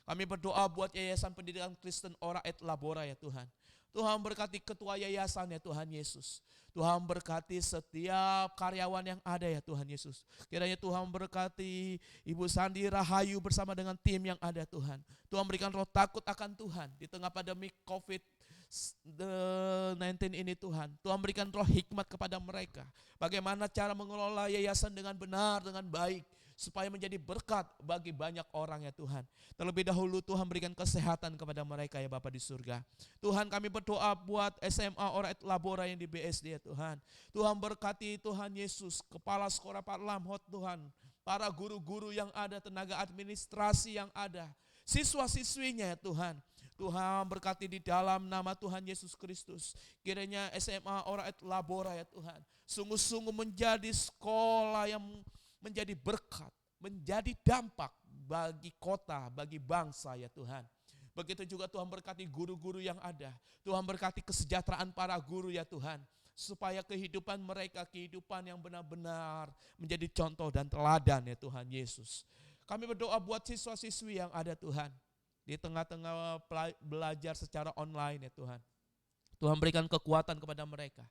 Kami berdoa buat Yayasan Pendidikan Kristen Ora et Labora ya Tuhan. Tuhan berkati ketua yayasan ya Tuhan Yesus. Tuhan berkati setiap karyawan yang ada ya Tuhan Yesus. Kiranya Tuhan berkati Ibu Sandi Rahayu bersama dengan tim yang ada Tuhan. Tuhan berikan roh takut akan Tuhan di tengah pandemi COVID-19 ini Tuhan. Tuhan berikan roh hikmat kepada mereka. Bagaimana cara mengelola yayasan dengan benar, dengan baik. Supaya menjadi berkat bagi banyak orang ya Tuhan. Terlebih dahulu Tuhan berikan kesehatan kepada mereka ya Bapa di surga. Tuhan kami berdoa buat SMA Ora et Labora yang di BSD ya Tuhan. Tuhan berkati Tuhan Yesus, Kepala Sekolah Pak Lamhot Tuhan. Para guru-guru yang ada, tenaga administrasi yang ada. Siswa-siswinya ya Tuhan. Tuhan berkati di dalam nama Tuhan Yesus Kristus. Kiranya SMA Ora et Labora ya Tuhan. Sungguh-sungguh menjadi sekolah yang menjadi berkat, menjadi dampak bagi kota, bagi bangsa ya Tuhan. Begitu juga Tuhan berkati guru-guru yang ada. Tuhan berkati kesejahteraan para guru ya Tuhan. Supaya kehidupan mereka, kehidupan yang benar-benar menjadi contoh dan teladan ya Tuhan Yesus. Kami berdoa buat siswa-siswi yang ada Tuhan. Di tengah-tengah belajar secara online ya Tuhan. Tuhan berikan kekuatan kepada mereka.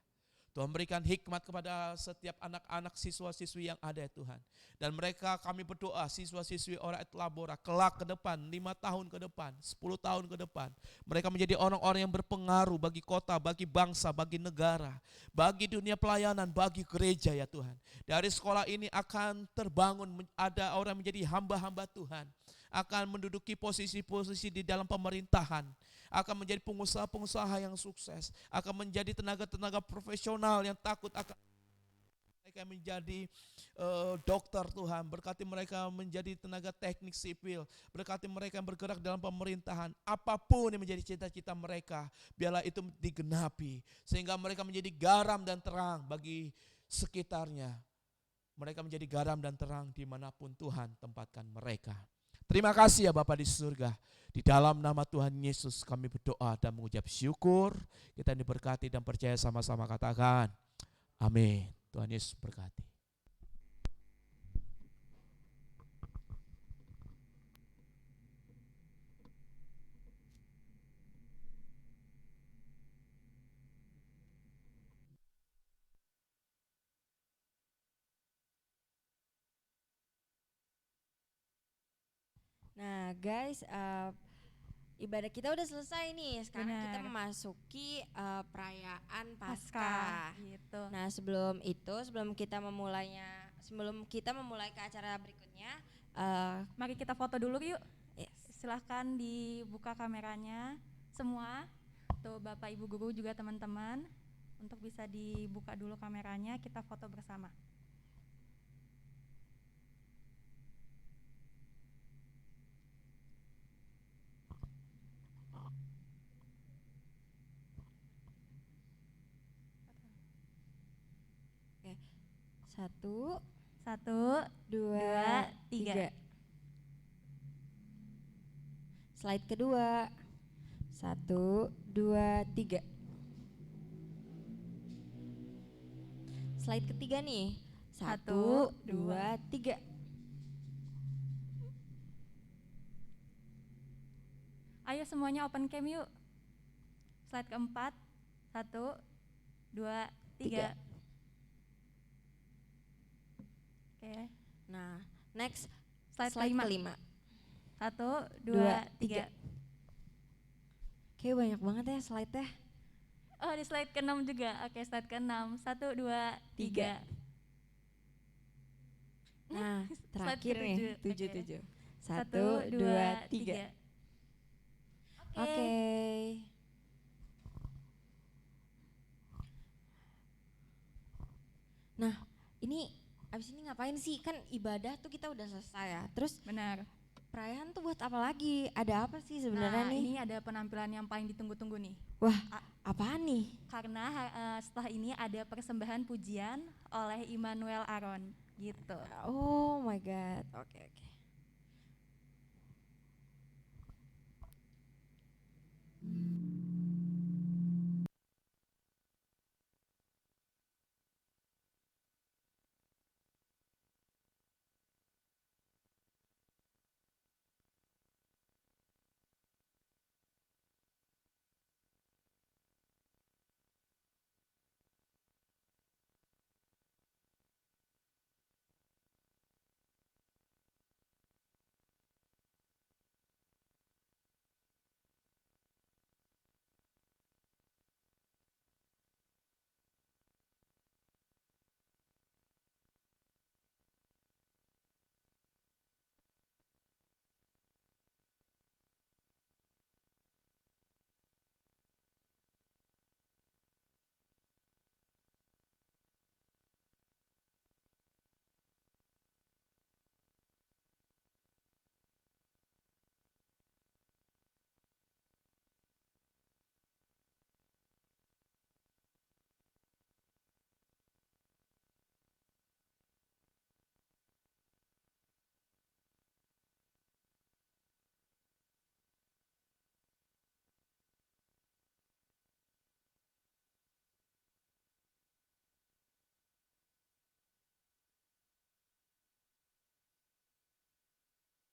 Tuhan berikan hikmat kepada setiap anak-anak siswa-siswi yang ada ya Tuhan. Dan mereka kami berdoa siswa-siswi Orait Labora kelak ke depan, 5 tahun ke depan, 10 tahun ke depan. Mereka menjadi orang-orang yang berpengaruh bagi kota, bagi bangsa, bagi negara, bagi dunia pelayanan, bagi gereja ya Tuhan. Dari sekolah ini akan terbangun, ada orang menjadi hamba-hamba Tuhan. Akan menduduki posisi-posisi di dalam pemerintahan, akan menjadi pengusaha-pengusaha yang sukses, akan menjadi tenaga-tenaga profesional yang takut akan mereka menjadi dokter Tuhan, berkati mereka menjadi tenaga teknik sipil, berkati mereka yang bergerak dalam pemerintahan, apapun yang menjadi cita-cita mereka, biarlah itu digenapi, sehingga mereka menjadi garam dan terang bagi sekitarnya. Mereka menjadi garam dan terang dimanapun Tuhan tempatkan mereka. Terima kasih ya Bapa di surga. Di dalam nama Tuhan Yesus kami berdoa dan mengucap syukur. Kita diberkati dan percaya sama-sama katakan amin. Tuhan Yesus berkati.
Nah guys, ibadah kita udah selesai nih. Sekarang kita
Benar.
memasuki perayaan
Paskah
Paskah.
gitu.
Nah sebelum kita memulai ke acara berikutnya,
Mari kita foto dulu yuk.
yes.
Silahkan dibuka kameranya semua. Tuh Bapak Ibu guru juga teman-teman. Untuk bisa dibuka dulu kameranya, kita foto bersama.
Oke. Satu,
1,
dua,
2,
3.
3.
Slide kedua. 1, 2, 3. Slide ketiga nih. 1, 2, 3.
Ayo semuanya open cam yuk. Slide keempat. 1, 2, 3. Oke.
Nah, next
Slide
kelima.
kelima. 1, 2, 3.
Oke, banyak banget ya slide-nya.
Oh, di slide ke-6 juga. Oke, slide ke-6. 1, 2, 3.
Nah, terakhir nih, 7. 1, 2, 3. Oke. Nah, ini abis ini ngapain sih? Kan ibadah tuh kita udah selesai ya. Terus
Benar.
perayaan tuh buat apa lagi? Ada apa sih sebenarnya
Nah,
nih?
ini ada penampilan yang paling ditunggu-tunggu nih.
Wah, apaan nih?
Karena setelah ini ada persembahan pujian oleh Immanuel Aron gitu.
Oh my god. Oke.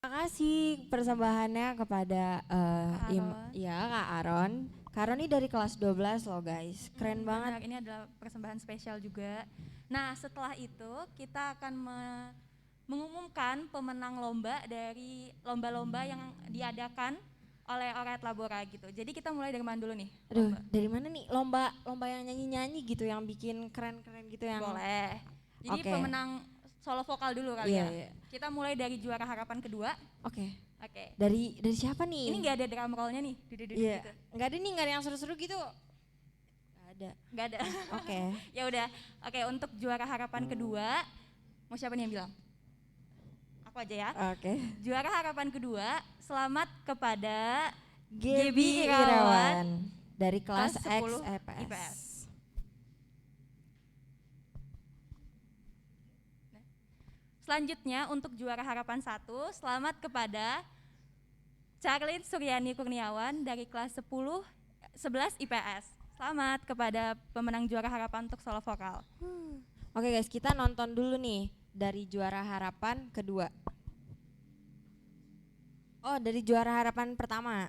Terima kasih persembahannya kepada
Kak Aron.
Kak Aron Karo nih dari kelas 12 loh guys, keren banget.
Benar, ini adalah persembahan spesial juga. Nah, setelah itu kita akan mengumumkan pemenang lomba dari lomba-lomba yang diadakan oleh Oret Labora gitu. Jadi kita mulai dari mana dulu nih?
Aduh, dari mana nih lomba yang nyanyi-nyanyi gitu yang bikin keren-keren gitu yang.
Boleh. Jadi
Oke.
pemenang solo vokal dulu kali
Iya,
ya.
iya.
Kita mulai dari juara harapan kedua.
Oke.
Oke.
Dari siapa nih?
Ini nggak ada drum rollnya nih. Dudu-dudu
Iya.
gitu.
Nggak ada nih, nggak ada yang seru-seru gitu. Nggak ada.
Nggak ada.
Oke.
Ya udah. Oke, untuk juara harapan kedua, mau siapa nih yang bilang? Aku aja ya.
Oke.
Juara harapan kedua, selamat kepada
Gebi Irawan dari kelas X
10
EPS.
IPS. Selanjutnya untuk juara harapan 1, selamat kepada Charlene Suryani Kurniawan dari kelas 11 IPS. Selamat kepada pemenang juara harapan untuk solo vokal.
Oke guys, kita nonton dulu nih dari juara harapan kedua. Oh, dari juara harapan pertama.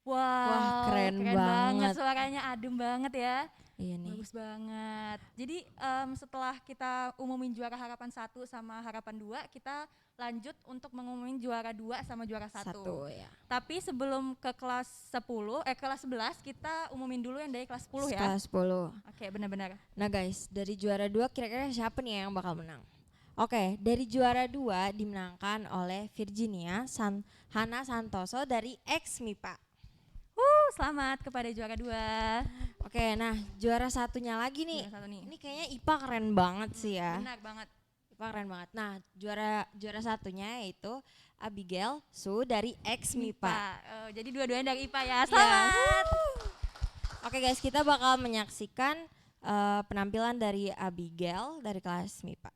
Wah,
Wow,
keren
keren banget,
banget.
suaranya adem banget ya.
Iya nih.
Bagus banget. Jadi setelah kita umumin juara harapan 1 sama harapan 2, kita lanjut untuk mengumumin juara 2 sama juara 1.
Satu ya.
Tapi sebelum ke kelas 10, kelas 11 kita umumin dulu yang dari kelas 10 ya.
Kelas 10.
Oke, benar-benar.
Nah guys, dari juara 2 kira-kira siapa nih yang bakal menang? Oke, dari juara 2 dimenangkan oleh Virginia Hana Santoso dari ex MIPA.
Selamat kepada juara 2.
Oke, nah juara satunya lagi nih.
Juara 1 nih.
Ini kayaknya IPA keren banget sih ya.
Benar banget.
IPA keren banget. Nah, juara satunya yaitu Abigail Su dari ex MIPA.
Jadi dua-duanya dari IPA ya.
Iya.
Selamat.
Oke guys, kita bakal menyaksikan penampilan dari Abigail dari kelas MIPA.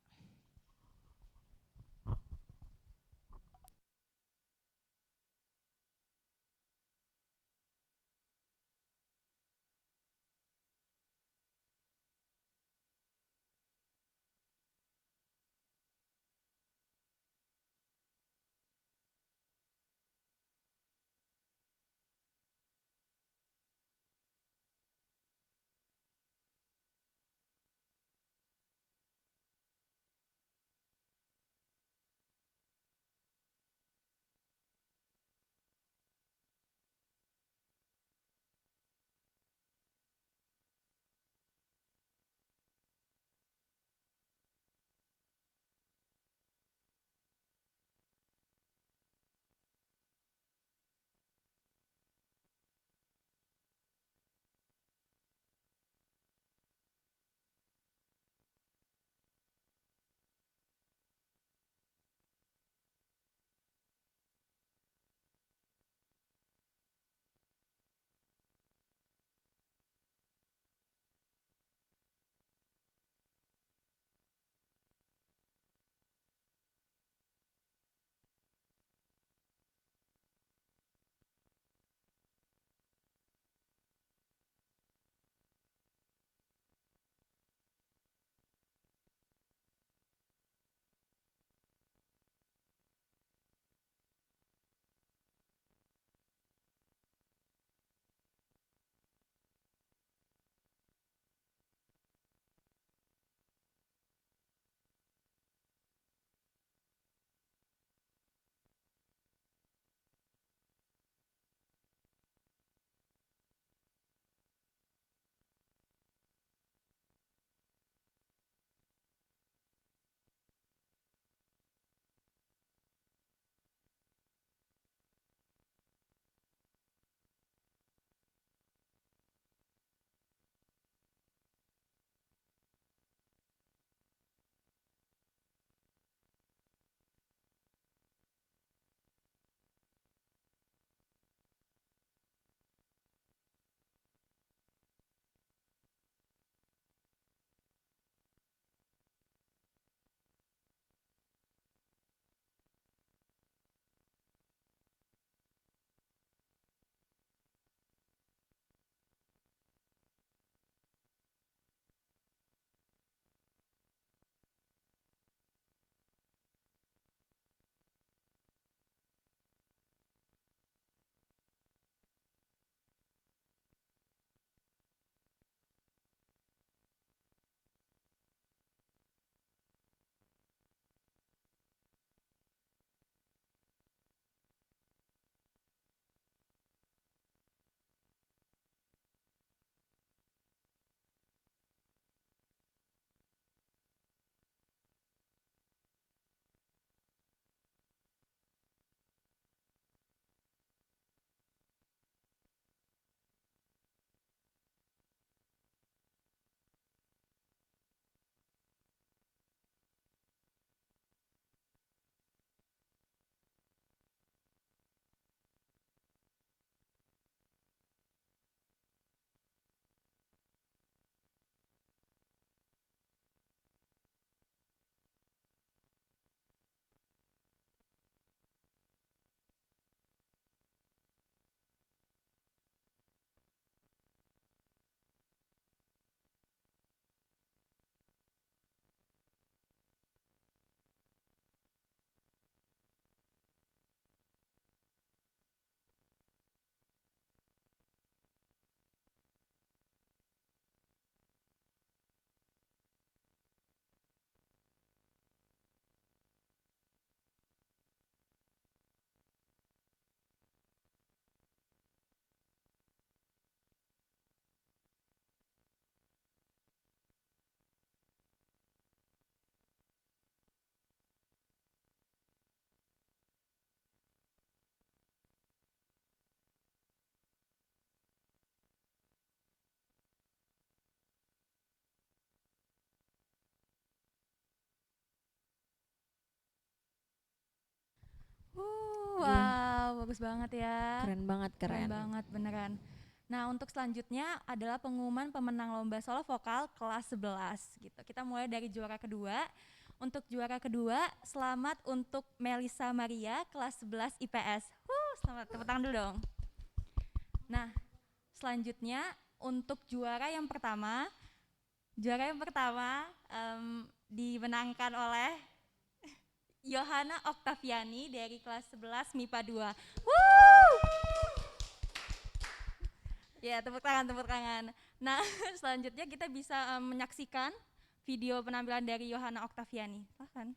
bagus banget ya.
Keren banget,
Keren
keren.
banget beneran. Nah, untuk selanjutnya adalah pengumuman pemenang lomba solo vokal kelas 11 gitu. Kita mulai dari juara kedua. Untuk juara kedua, selamat untuk Melisa Maria kelas 11 IPS. Selamat, tepuk tangan dulu dong. Nah, selanjutnya untuk juara yang pertama dimenangkan oleh Yohana Oktaviani dari kelas 11 MIPA 2. Ya, tepuk tangan. Nah, selanjutnya kita bisa menyaksikan video penampilan dari Yohana Oktaviani. Silahkan.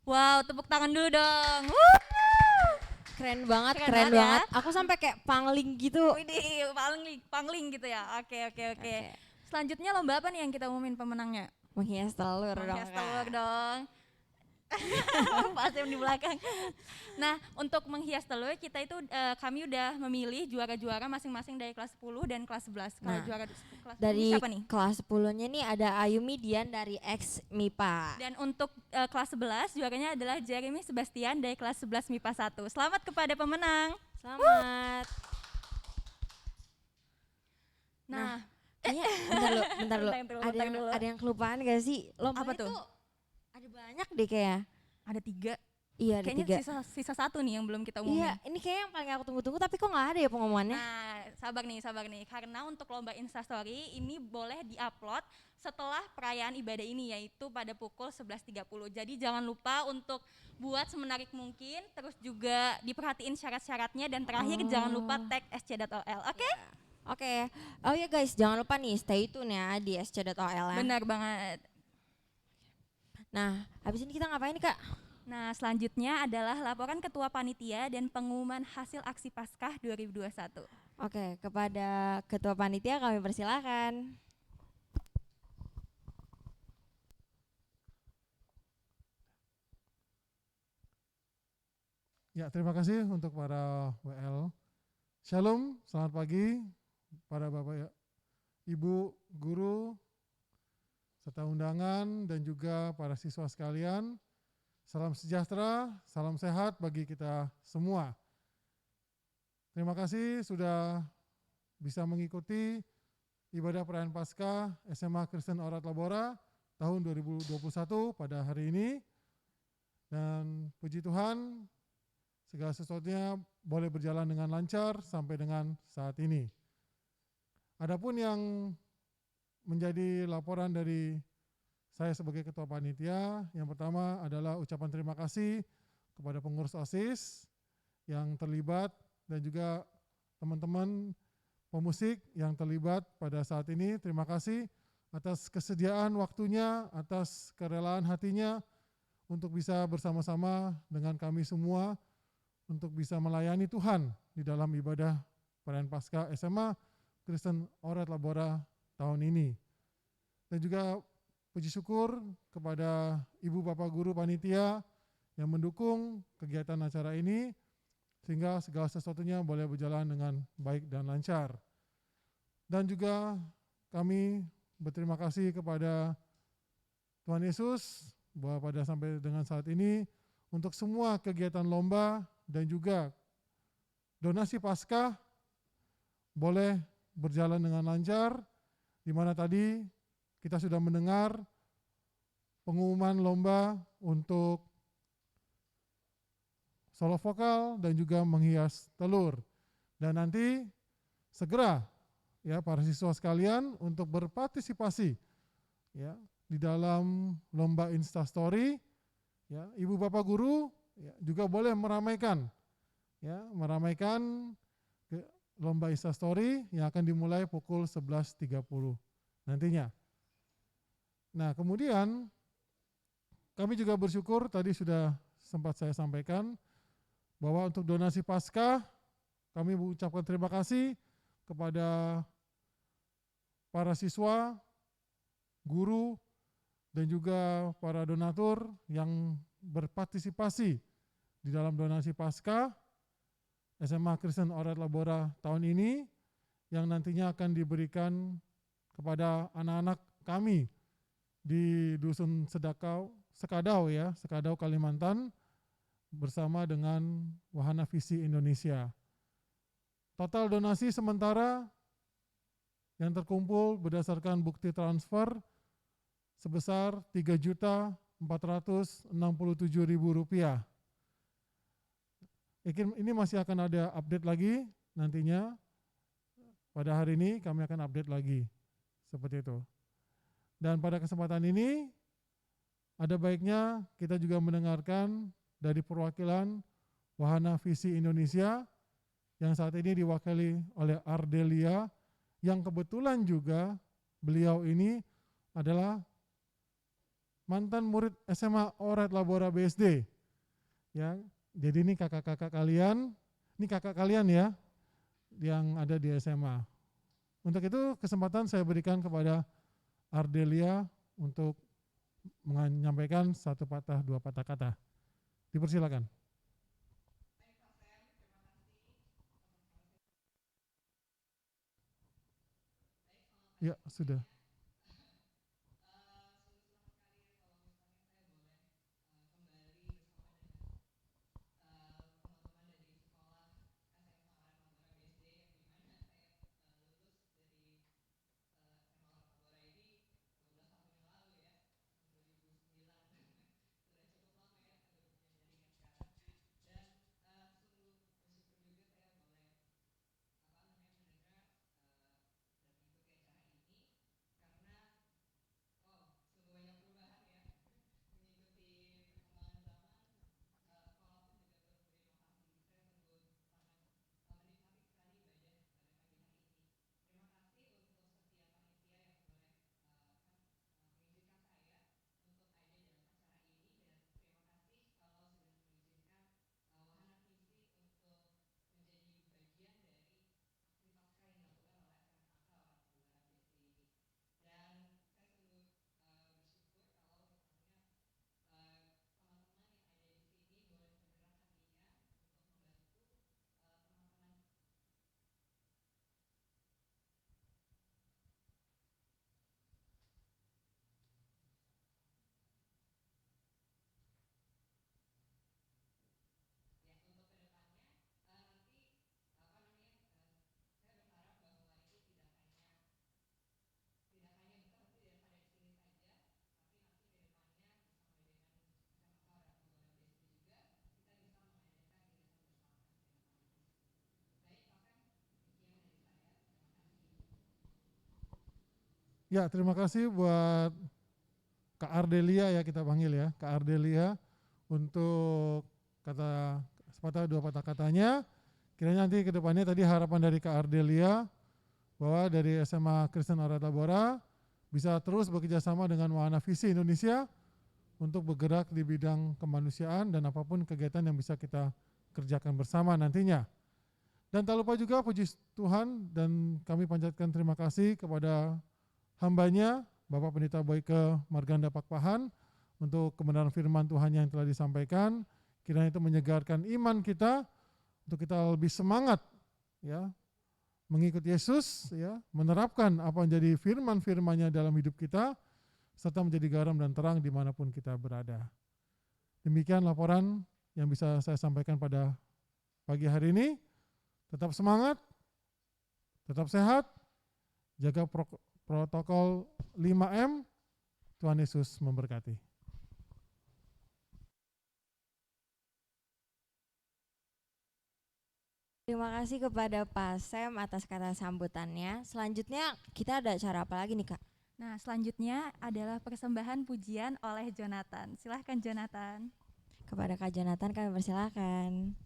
Wow, tepuk tangan dulu dong. Wuh.
Keren banget,
Keren
keren
banget ya.
banget. Aku sampai kayak pangling gitu.
Widih, pangling gitu ya. Oke.
Oke.
Selanjutnya lomba apa nih yang kita umumin pemenangnya?
Menghias telur dong.
Menghias
Kak.
telur dong. Pas yang di belakang. Nah, untuk menghias telur kita itu kami udah memilih juara-juara masing-masing dari kelas 10 dan kelas 11. Kalau
Nah,
juara kelas 10
Dari
siapa nih?
kelas 10-nya nih ada Ayumi Dian dari X MIPA.
Dan untuk kelas 11 juaranya adalah Jeremy Sebastian dari kelas 11 MIPA 1. Selamat kepada pemenang.
Selamat.
Nah,
Kayaknya bentar lu.
Bentar dulu.
Ada yang kelupaan gak sih? Lomba
Apa
itu
tuh?
ada banyak deh kayaknya.
Ada 3.
Iya, ada
Kayaknya
3.
sisa 1 nih yang belum kita umumin.
Iya, ini kayak yang paling aku tunggu-tunggu tapi kok nggak ada ya pengumumannya?
Nah, sabar nih. Karena untuk lomba Instastory ini boleh diupload setelah perayaan ibadah ini yaitu pada pukul 11.30. Jadi jangan lupa untuk buat semenarik mungkin, terus juga diperhatiin syarat-syaratnya dan terakhir jangan lupa tag sc.ol. Oke?
Oke. Oh ya guys, jangan lupa nih stay tune ya di sc.ol ya.
Benar banget.
Nah, habis ini kita ngapain nih Kak?
Nah, selanjutnya adalah laporan ketua panitia dan pengumuman hasil aksi Paskah 2021.
Oke, kepada ketua panitia kami persilakan.
Ya, terima kasih untuk para WL. Shalom, selamat pagi para Bapak ya, Ibu, guru, serta undangan dan juga para siswa sekalian. Salam sejahtera, salam sehat bagi kita semua. Terima kasih sudah bisa mengikuti ibadah perayaan Paskah SMA Kristen Orat Labora tahun 2021 pada hari ini. Dan puji Tuhan, segala sesuatunya boleh berjalan dengan lancar sampai dengan saat ini. Adapun yang menjadi laporan dari saya sebagai ketua panitia, yang pertama adalah ucapan terima kasih kepada pengurus OSIS yang terlibat dan juga teman-teman pemusik yang terlibat pada saat ini. Terima kasih atas kesediaan waktunya, atas kerelaan hatinya untuk bisa bersama-sama dengan kami semua untuk bisa melayani Tuhan di dalam ibadah perayaan Paskah SMA Kristen Orat Labora tahun ini. Dan juga puji syukur kepada Ibu Bapak Guru Panitia yang mendukung kegiatan acara ini sehingga segala sesuatunya boleh berjalan dengan baik dan lancar. Dan juga kami berterima kasih kepada Tuhan Yesus bahwa pada sampai dengan saat ini untuk semua kegiatan lomba dan juga donasi Paskah boleh berjalan dengan lancar, di mana tadi kita sudah mendengar pengumuman lomba untuk solo vokal dan juga menghias telur. Dan nanti segera ya para siswa sekalian untuk berpartisipasi ya di dalam lomba Instastory ya, Ibu Bapak Guru ya, juga boleh meramaikan lomba Instastory yang akan dimulai pukul 11.30 nantinya. Nah, kemudian kami juga bersyukur tadi sudah sempat saya sampaikan bahwa untuk donasi Paskah kami mengucapkan terima kasih kepada para siswa, guru, dan juga para donatur yang berpartisipasi di dalam donasi Paskah SMA Kristen Orat Labora tahun ini yang nantinya akan diberikan kepada anak-anak kami di Dusun Sekadau Kalimantan bersama dengan Wahana Visi Indonesia. Total donasi sementara yang terkumpul berdasarkan bukti transfer sebesar Rp3.467.000. Ini masih akan ada update lagi nantinya. Pada hari ini kami akan update lagi seperti itu. Dan pada kesempatan ini ada baiknya kita juga mendengarkan dari perwakilan Wahana Visi Indonesia yang saat ini diwakili oleh Ardelia, yang kebetulan juga beliau ini adalah mantan murid SMA Oret Labora BSD. Ya, jadi ini kakak-kakak kalian, ini kakak kalian ya, yang ada di SMA. Untuk itu kesempatan saya berikan kepada Ardelia untuk menyampaikan satu patah dua patah kata. Dipersilakan. Ya, sudah. Ya, terima kasih buat Kak Ardelia ya, kita panggil ya, Kak Ardelia untuk kata sepatah dua patah katanya. Kiranya nanti ke depannya tadi harapan dari Kak Ardelia bahwa dari SMA Kristen Oret Labora bisa terus bekerjasama dengan Wahana Visi Indonesia untuk bergerak di bidang kemanusiaan dan apapun kegiatan yang bisa kita kerjakan bersama nantinya. Dan tak lupa juga puji Tuhan dan kami panjatkan terima kasih kepada hambanya Bapak Pendeta Boyke Marganda Pakpahan untuk kebenaran firman Tuhan yang telah disampaikan. Kiranya itu menyegarkan iman kita untuk kita lebih semangat ya mengikut Yesus ya, menerapkan apa yang jadi firman-firmannya dalam hidup kita serta menjadi garam dan terang dimanapun kita berada. Demikian laporan yang bisa saya sampaikan pada pagi hari ini. Tetap semangat, tetap sehat, jaga protokol 5M. Tuhan Yesus memberkati.
Terima kasih kepada Pak Sam atas kata sambutannya. Selanjutnya kita ada acara apa lagi nih Kak?
Nah, selanjutnya adalah persembahan pujian oleh Jonathan. Silahkan Jonathan.
Kepada Kak Jonathan kami persilakan.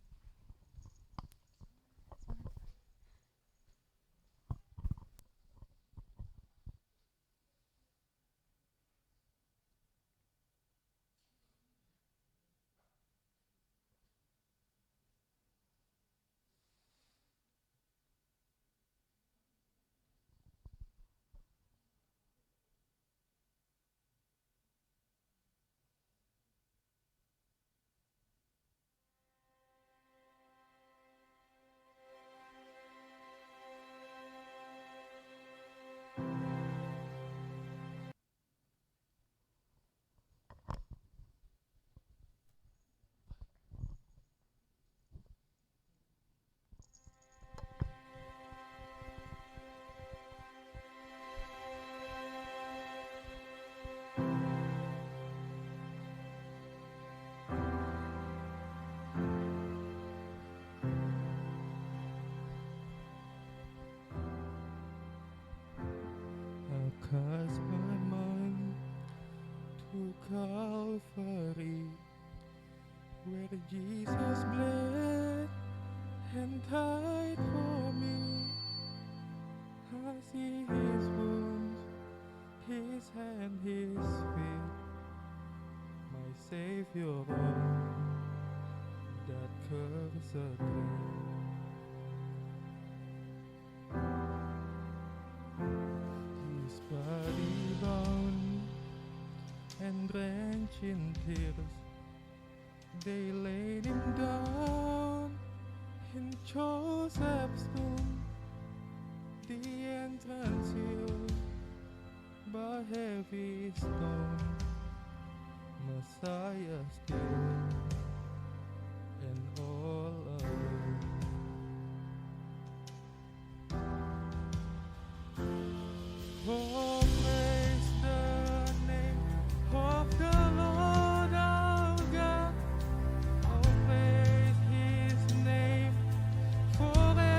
Cast my mind to Calvary, where Jesus bled and died for me. I see His wounds, His hand, His feet, Savior of that cursed grave. His body bound and drenched in tears, they laid him down in Joseph's tomb, the entrance sealed by heavy stone. Messiah still and all alone. Oh, praise the name of the Lord our God. Oh, praise His name forevermore.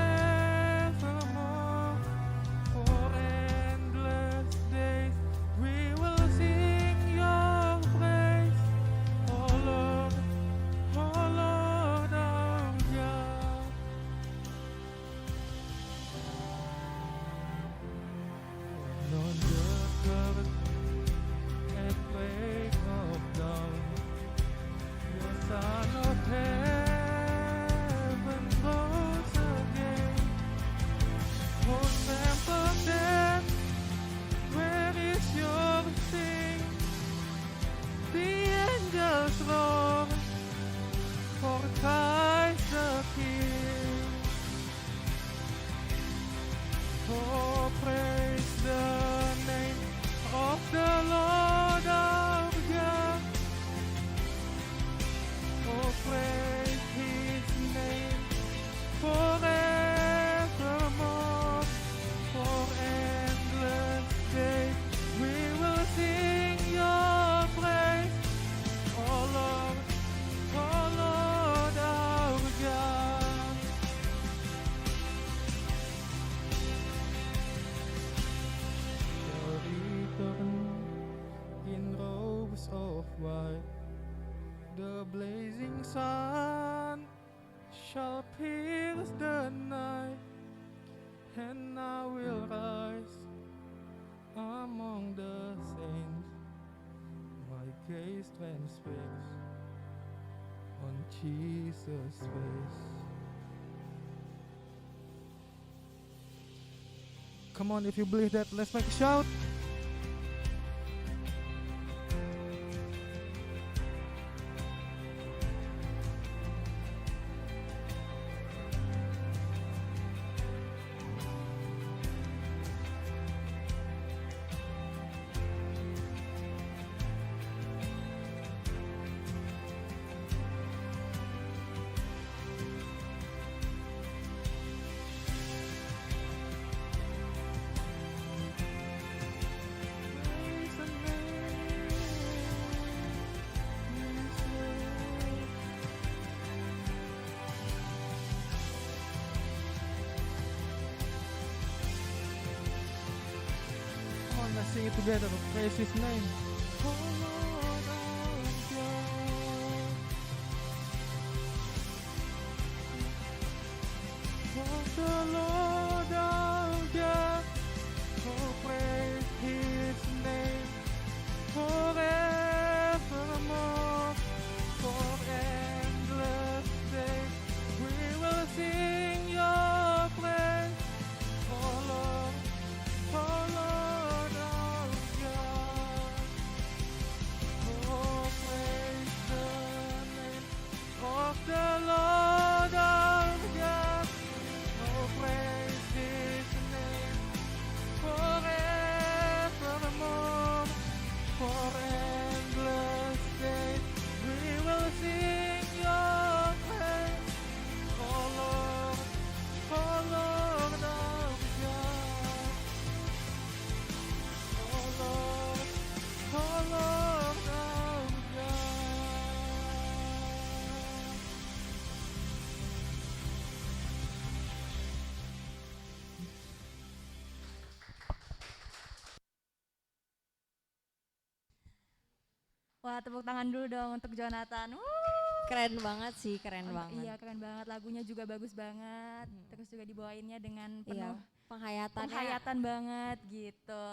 For endless days we will sing Your praise, oh Lord our God. On the earth at break of dawn, Your Son of Heaven rose again. Oh, Lamb of death, where is Your sting? The angels roar, for Christ the King. Oh, praise the name of the Lord our God. Oh, praise His name forevermore. For endless days we will sing Your praise, oh Lord our God. Shall return in robes of white, the blazing sun shall pierce the night, and I will rise among the saints, my gaze transfixed on Jesus' face. Come on, if you believe that, let's make a shout. Praise the name, His name. Come on, let's sing it together. Praise His name. Oh Lord our God. Oh, the Lord our God. Oh, praise His name forevermore. For endless days we will sing Your praise, oh Lord our God. Oh, praise the name of the Lord our God. Oh, praise His name forevermore. For endless days we will sing Your praise, oh Lord our God. Oh Lord our God.
Wah, tepuk tangan dulu dong untuk Jonathan.
Keren banget sih, keren banget.
Iya, keren banget. Lagunya juga bagus banget. Terus juga dibawainnya dengan
Iya,
penuh
penghayatannya
penghayatan banget gitu.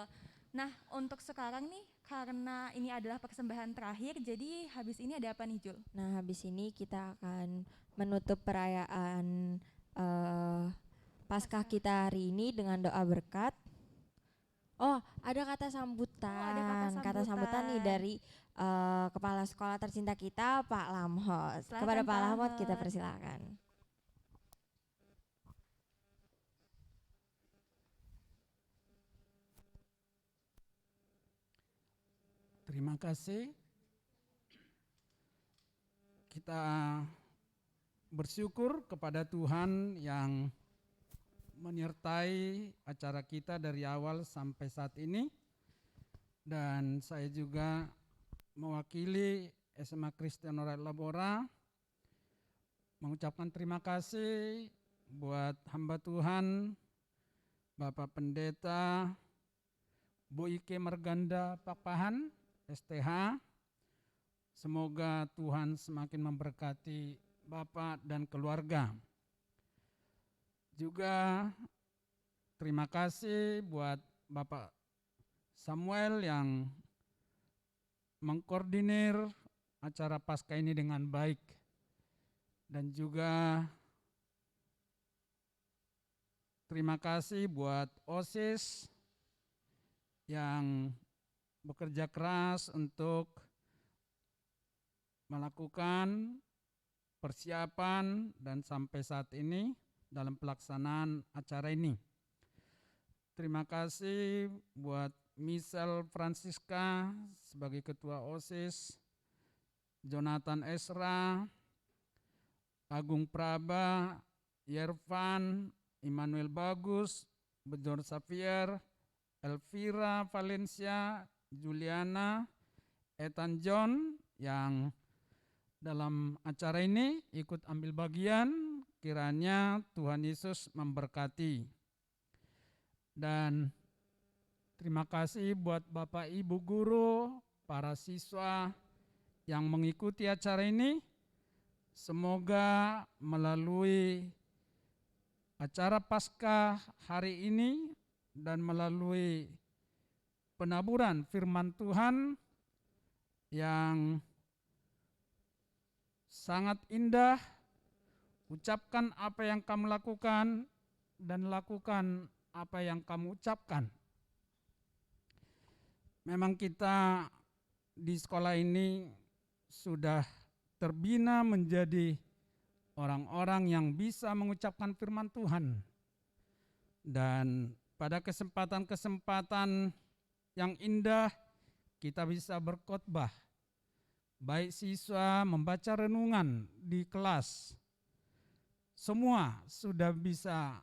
Nah, untuk sekarang nih, karena ini adalah persembahan terakhir, jadi habis ini ada apa nih, Jul?
Nah, habis ini kita akan menutup perayaan Paskah kita hari ini dengan doa berkat. Oh, ada kata sambutan.
Oh, ada kata
sambutan nih
sambutan.
dari kepala sekolah tercinta kita, Pak Lamhot.
Silakan,
Kepada Pak
Pak
Lamhot kita
Lamhot.
persilakan.
Terima kasih. Kita bersyukur kepada Tuhan yang menyertai acara kita dari awal sampai saat ini. Dan saya juga mewakili SMA Kristen Oret Labora mengucapkan terima kasih buat hamba Tuhan, Bapak Pendeta Bu Ike Marganda Pakpahan, STH. Semoga Tuhan semakin memberkati Bapak dan keluarga. Juga terima kasih buat Bapak Samuel yang mengkoordinir acara Paskah ini dengan baik. Dan juga terima kasih buat OSIS yang bekerja keras untuk melakukan persiapan dan sampai saat ini dalam pelaksanaan acara ini. Terima kasih buat Michelle Francisca sebagai Ketua OSIS, Jonathan Esra, Agung Praba, Yervan, Immanuel Bagus, Bejor Xavier, Elvira Valencia, Juliana, Ethan John yang dalam acara ini ikut ambil bagian. Kiranya Tuhan Yesus memberkati. Dan terima kasih buat Bapak Ibu guru, para siswa yang mengikuti acara ini. Semoga melalui acara Paskah hari ini dan melalui penaburan firman Tuhan yang sangat indah, ucapkan apa yang kamu lakukan dan lakukan apa yang kamu ucapkan. Memang kita di sekolah ini sudah terbina menjadi orang-orang yang bisa mengucapkan firman Tuhan. Dan pada kesempatan-kesempatan yang indah kita bisa berkhotbah. Baik siswa membaca renungan di kelas, semua sudah bisa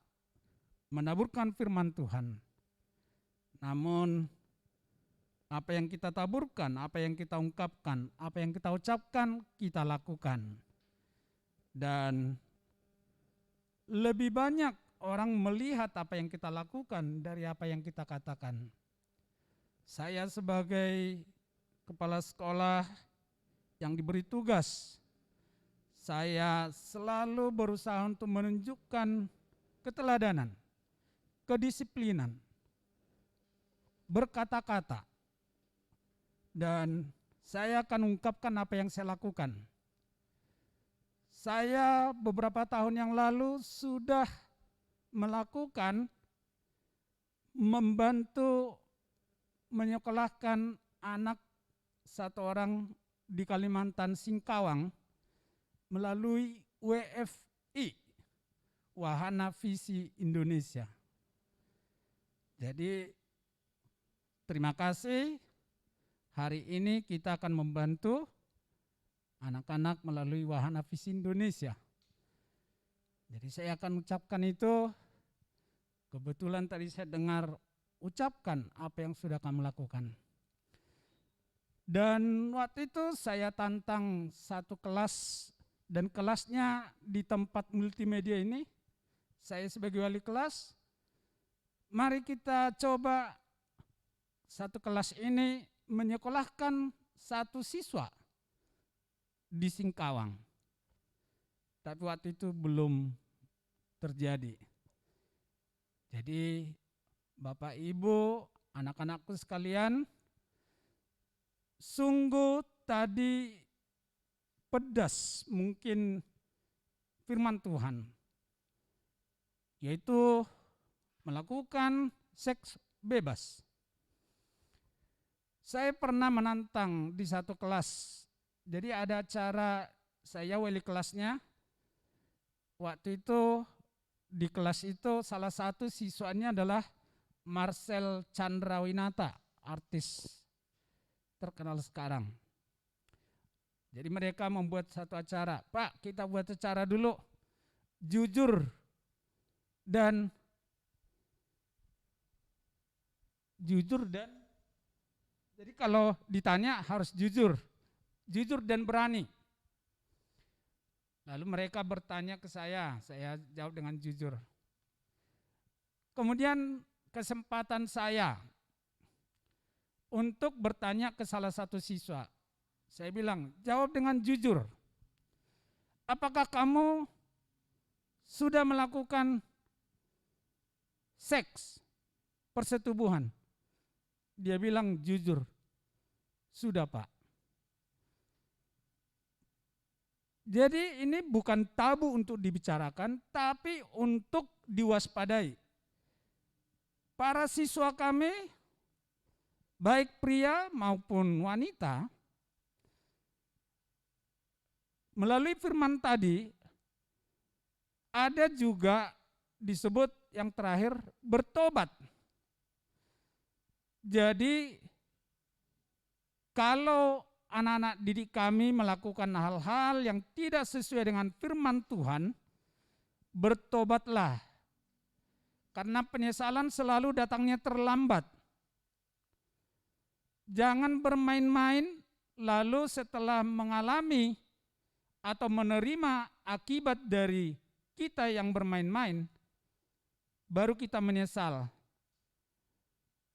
menaburkan firman Tuhan. Namun apa yang kita taburkan, apa yang kita ungkapkan, apa yang kita ucapkan, kita lakukan. Dan lebih banyak orang melihat apa yang kita lakukan dari apa yang kita katakan. Saya sebagai kepala sekolah yang diberi tugas, saya selalu berusaha untuk menunjukkan keteladanan, kedisiplinan, berkata-kata, dan saya akan ungkapkan apa yang saya lakukan. Saya beberapa tahun yang lalu sudah melakukan membantu menyekolahkan anak satu orang di Kalimantan Singkawang melalui WFI, Wahana Visi Indonesia. Jadi terima kasih. Hari ini kita akan membantu anak-anak melalui Wahana Visi Indonesia. Jadi saya akan ucapkan itu. Kebetulan tadi saya dengar ucapkan apa yang sudah kamu lakukan. Dan waktu itu saya tantang satu kelas, dan kelasnya di tempat multimedia ini. Saya sebagai wali kelas, mari kita coba satu kelas ini menyekolahkan satu siswa di Singkawang. Tapi waktu itu belum terjadi. Jadi Bapak Ibu, anak-anakku sekalian, sungguh tadi pedas mungkin firman Tuhan, yaitu melakukan seks bebas. Saya pernah menantang di satu kelas, jadi ada acara, saya wali kelasnya. Waktu itu di kelas itu salah satu siswanya adalah Marcel Chandrawinata, artis terkenal sekarang. Jadi mereka membuat satu acara, Pak kita buat acara dulu, jujur dan jadi kalau ditanya harus jujur dan berani. Lalu mereka bertanya ke saya jawab dengan jujur. Kemudian kesempatan saya untuk bertanya ke salah satu siswa. Saya bilang, jawab dengan jujur. Apakah kamu sudah melakukan seks, persetubuhan? Dia bilang jujur, sudah Pak. Jadi ini bukan tabu untuk dibicarakan, tapi untuk diwaspadai. Para siswa kami, baik pria maupun wanita, melalui firman tadi, ada juga disebut yang terakhir bertobat. Jadi kalau anak-anak didik kami melakukan hal-hal yang tidak sesuai dengan firman Tuhan, bertobatlah. Karena penyesalan selalu datangnya terlambat. Jangan bermain-main lalu setelah mengalami atau menerima akibat dari kita yang bermain-main, baru kita menyesal.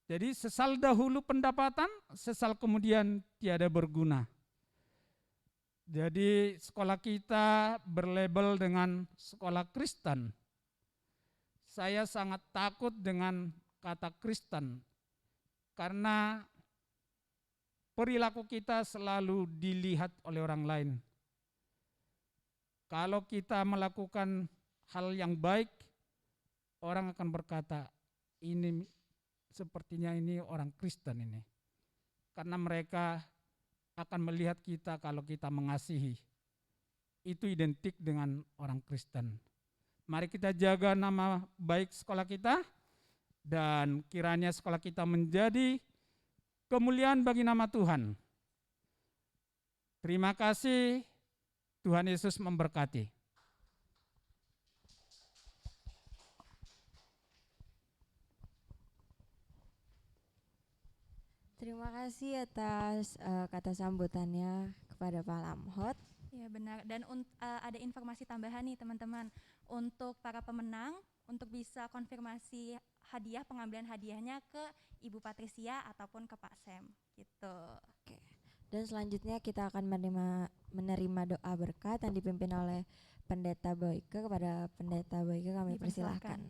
Jadi sesal dahulu pendapatan, sesal kemudian tiada berguna. Jadi sekolah kita berlabel dengan sekolah Kristen. Saya sangat takut dengan kata Kristen karena perilaku kita selalu dilihat oleh orang lain. Kalau kita melakukan hal yang baik, orang akan berkata, ini sepertinya ini orang Kristen ini. Karena mereka akan melihat kita kalau kita mengasihi. Itu identik dengan orang Kristen. Mari kita jaga nama baik sekolah kita dan kiranya sekolah kita menjadi kemuliaan bagi nama Tuhan. Terima kasih, Tuhan Yesus memberkati.
Terima kasih atas kata sambutannya kepada Pak Lamhot.
Ya benar, dan ada informasi tambahan nih teman-teman. Untuk para pemenang, untuk bisa konfirmasi hadiah, pengambilan hadiahnya ke Ibu Patricia ataupun ke Pak Sam gitu.
Oke. Dan selanjutnya kita akan menerima doa berkat yang dipimpin oleh Pendeta Boyke. Kepada Pendeta Boyke kami persilahkan.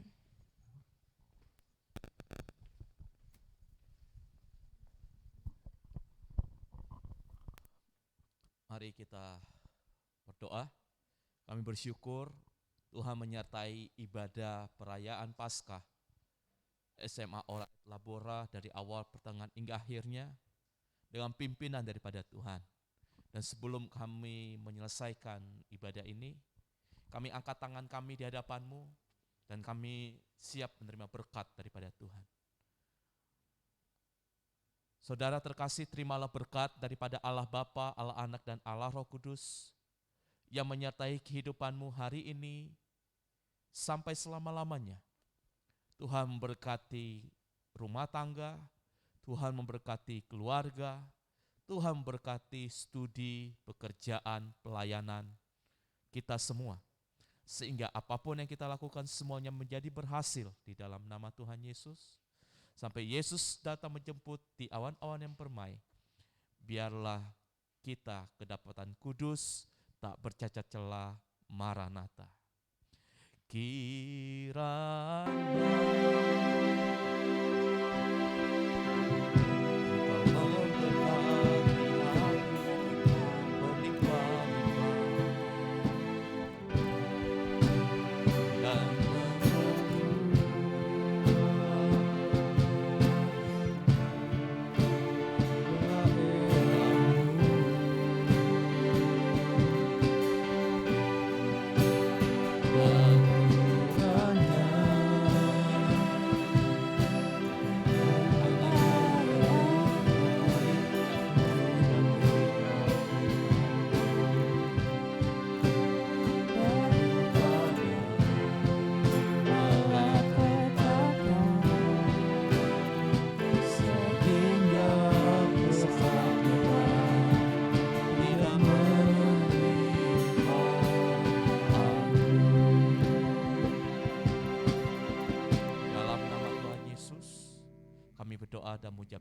Mari kita berdoa. Kami bersyukur Tuhan menyertai ibadah perayaan Paskah SMA Orait Labora dari awal, pertengahan hingga akhirnya dengan pimpinan daripada Tuhan. Dan sebelum kami menyelesaikan ibadah ini, kami angkat tangan kami di hadapan-Mu dan kami siap menerima berkat daripada Tuhan. Saudara terkasih, terimalah berkat daripada Allah Bapa, Allah Anak, dan Allah Roh Kudus yang menyertai kehidupanmu hari ini sampai selama-lamanya. Tuhan memberkati rumah tangga, Tuhan memberkati keluarga, Tuhan memberkati studi, pekerjaan, pelayanan kita semua. Sehingga apapun yang kita lakukan semuanya menjadi berhasil di dalam nama Tuhan Yesus. Sampai Yesus datang menjemput di awan-awan yang permai, biarlah kita kedapatan kudus, tak bercacat celah, Maranatha. Kiranya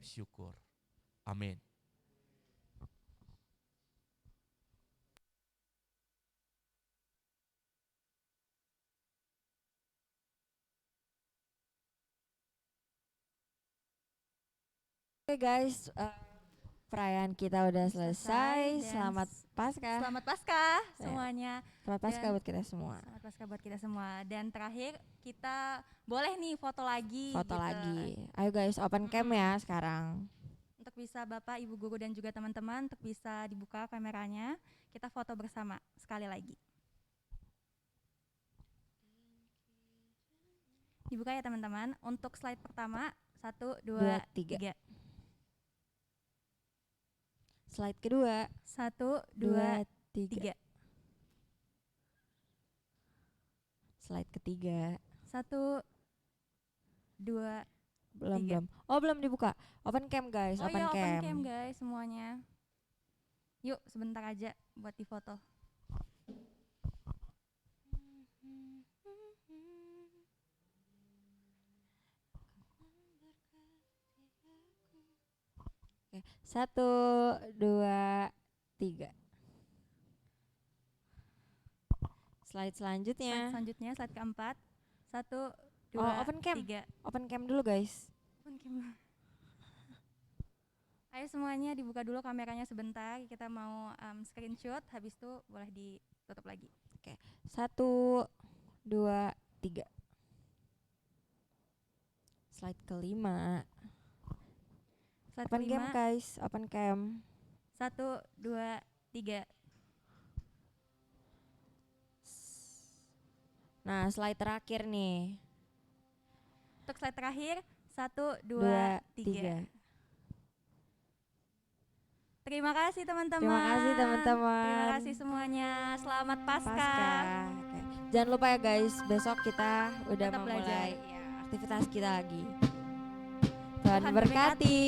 mengucap syukur. Amin.
Oke guys, perayaan kita udah selesai.
dan
Selamat Paskah.
Selamat Paskah
Ya.
semuanya.
Selamat Paskah
Dan-
buat kita semua.
Selamat Paskah buat kita semua. Dan terakhir kita boleh nih foto lagi.
Foto
gitu.
lagi. Ayo guys, open cam ya sekarang.
Untuk bisa Bapak, Ibu guru dan juga teman-teman untuk bisa dibuka kameranya, kita foto bersama sekali lagi. Dibuka ya teman-teman. Untuk slide pertama, 1, 2, 3.
Slide kedua.
1, 2,
3.
3.
Slide ketiga.
1, 2.
Belum
Tiga.
belum. Oh belum dibuka. Open cam guys,
Oh
open
iya,
cam.
open cam guys semuanya. Yuk sebentar aja buat difoto.
Oke, 1, 2, 3. Slide selanjutnya.
Selanjutnya slide keempat. 1, 2,
Oh, open cam.
3.
Open cam dulu guys.
Open cam. Ayo semuanya dibuka dulu kameranya sebentar. Kita mau screenshot. Habis itu boleh ditutup lagi.
1, 2, 3. Slide kelima.
Slide
Open cam
kelima.
guys, open cam.
1, 2, 3.
Nah, slide terakhir nih.
Untuk slide terakhir. 1, 2,
2,
3. Terima kasih teman-teman.
Terima kasih teman-teman.
Terima kasih semuanya. Selamat Paskah.
Paskah. Oke. Jangan lupa ya guys, besok kita udah
Tetap
memulai
belajar.
ya, aktivitas kita lagi. Tuhan
Tuhan
berkati.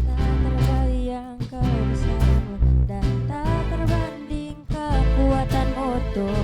Tak terbayang kebesaranmu dan tak terbanding kekuatanmu tuh.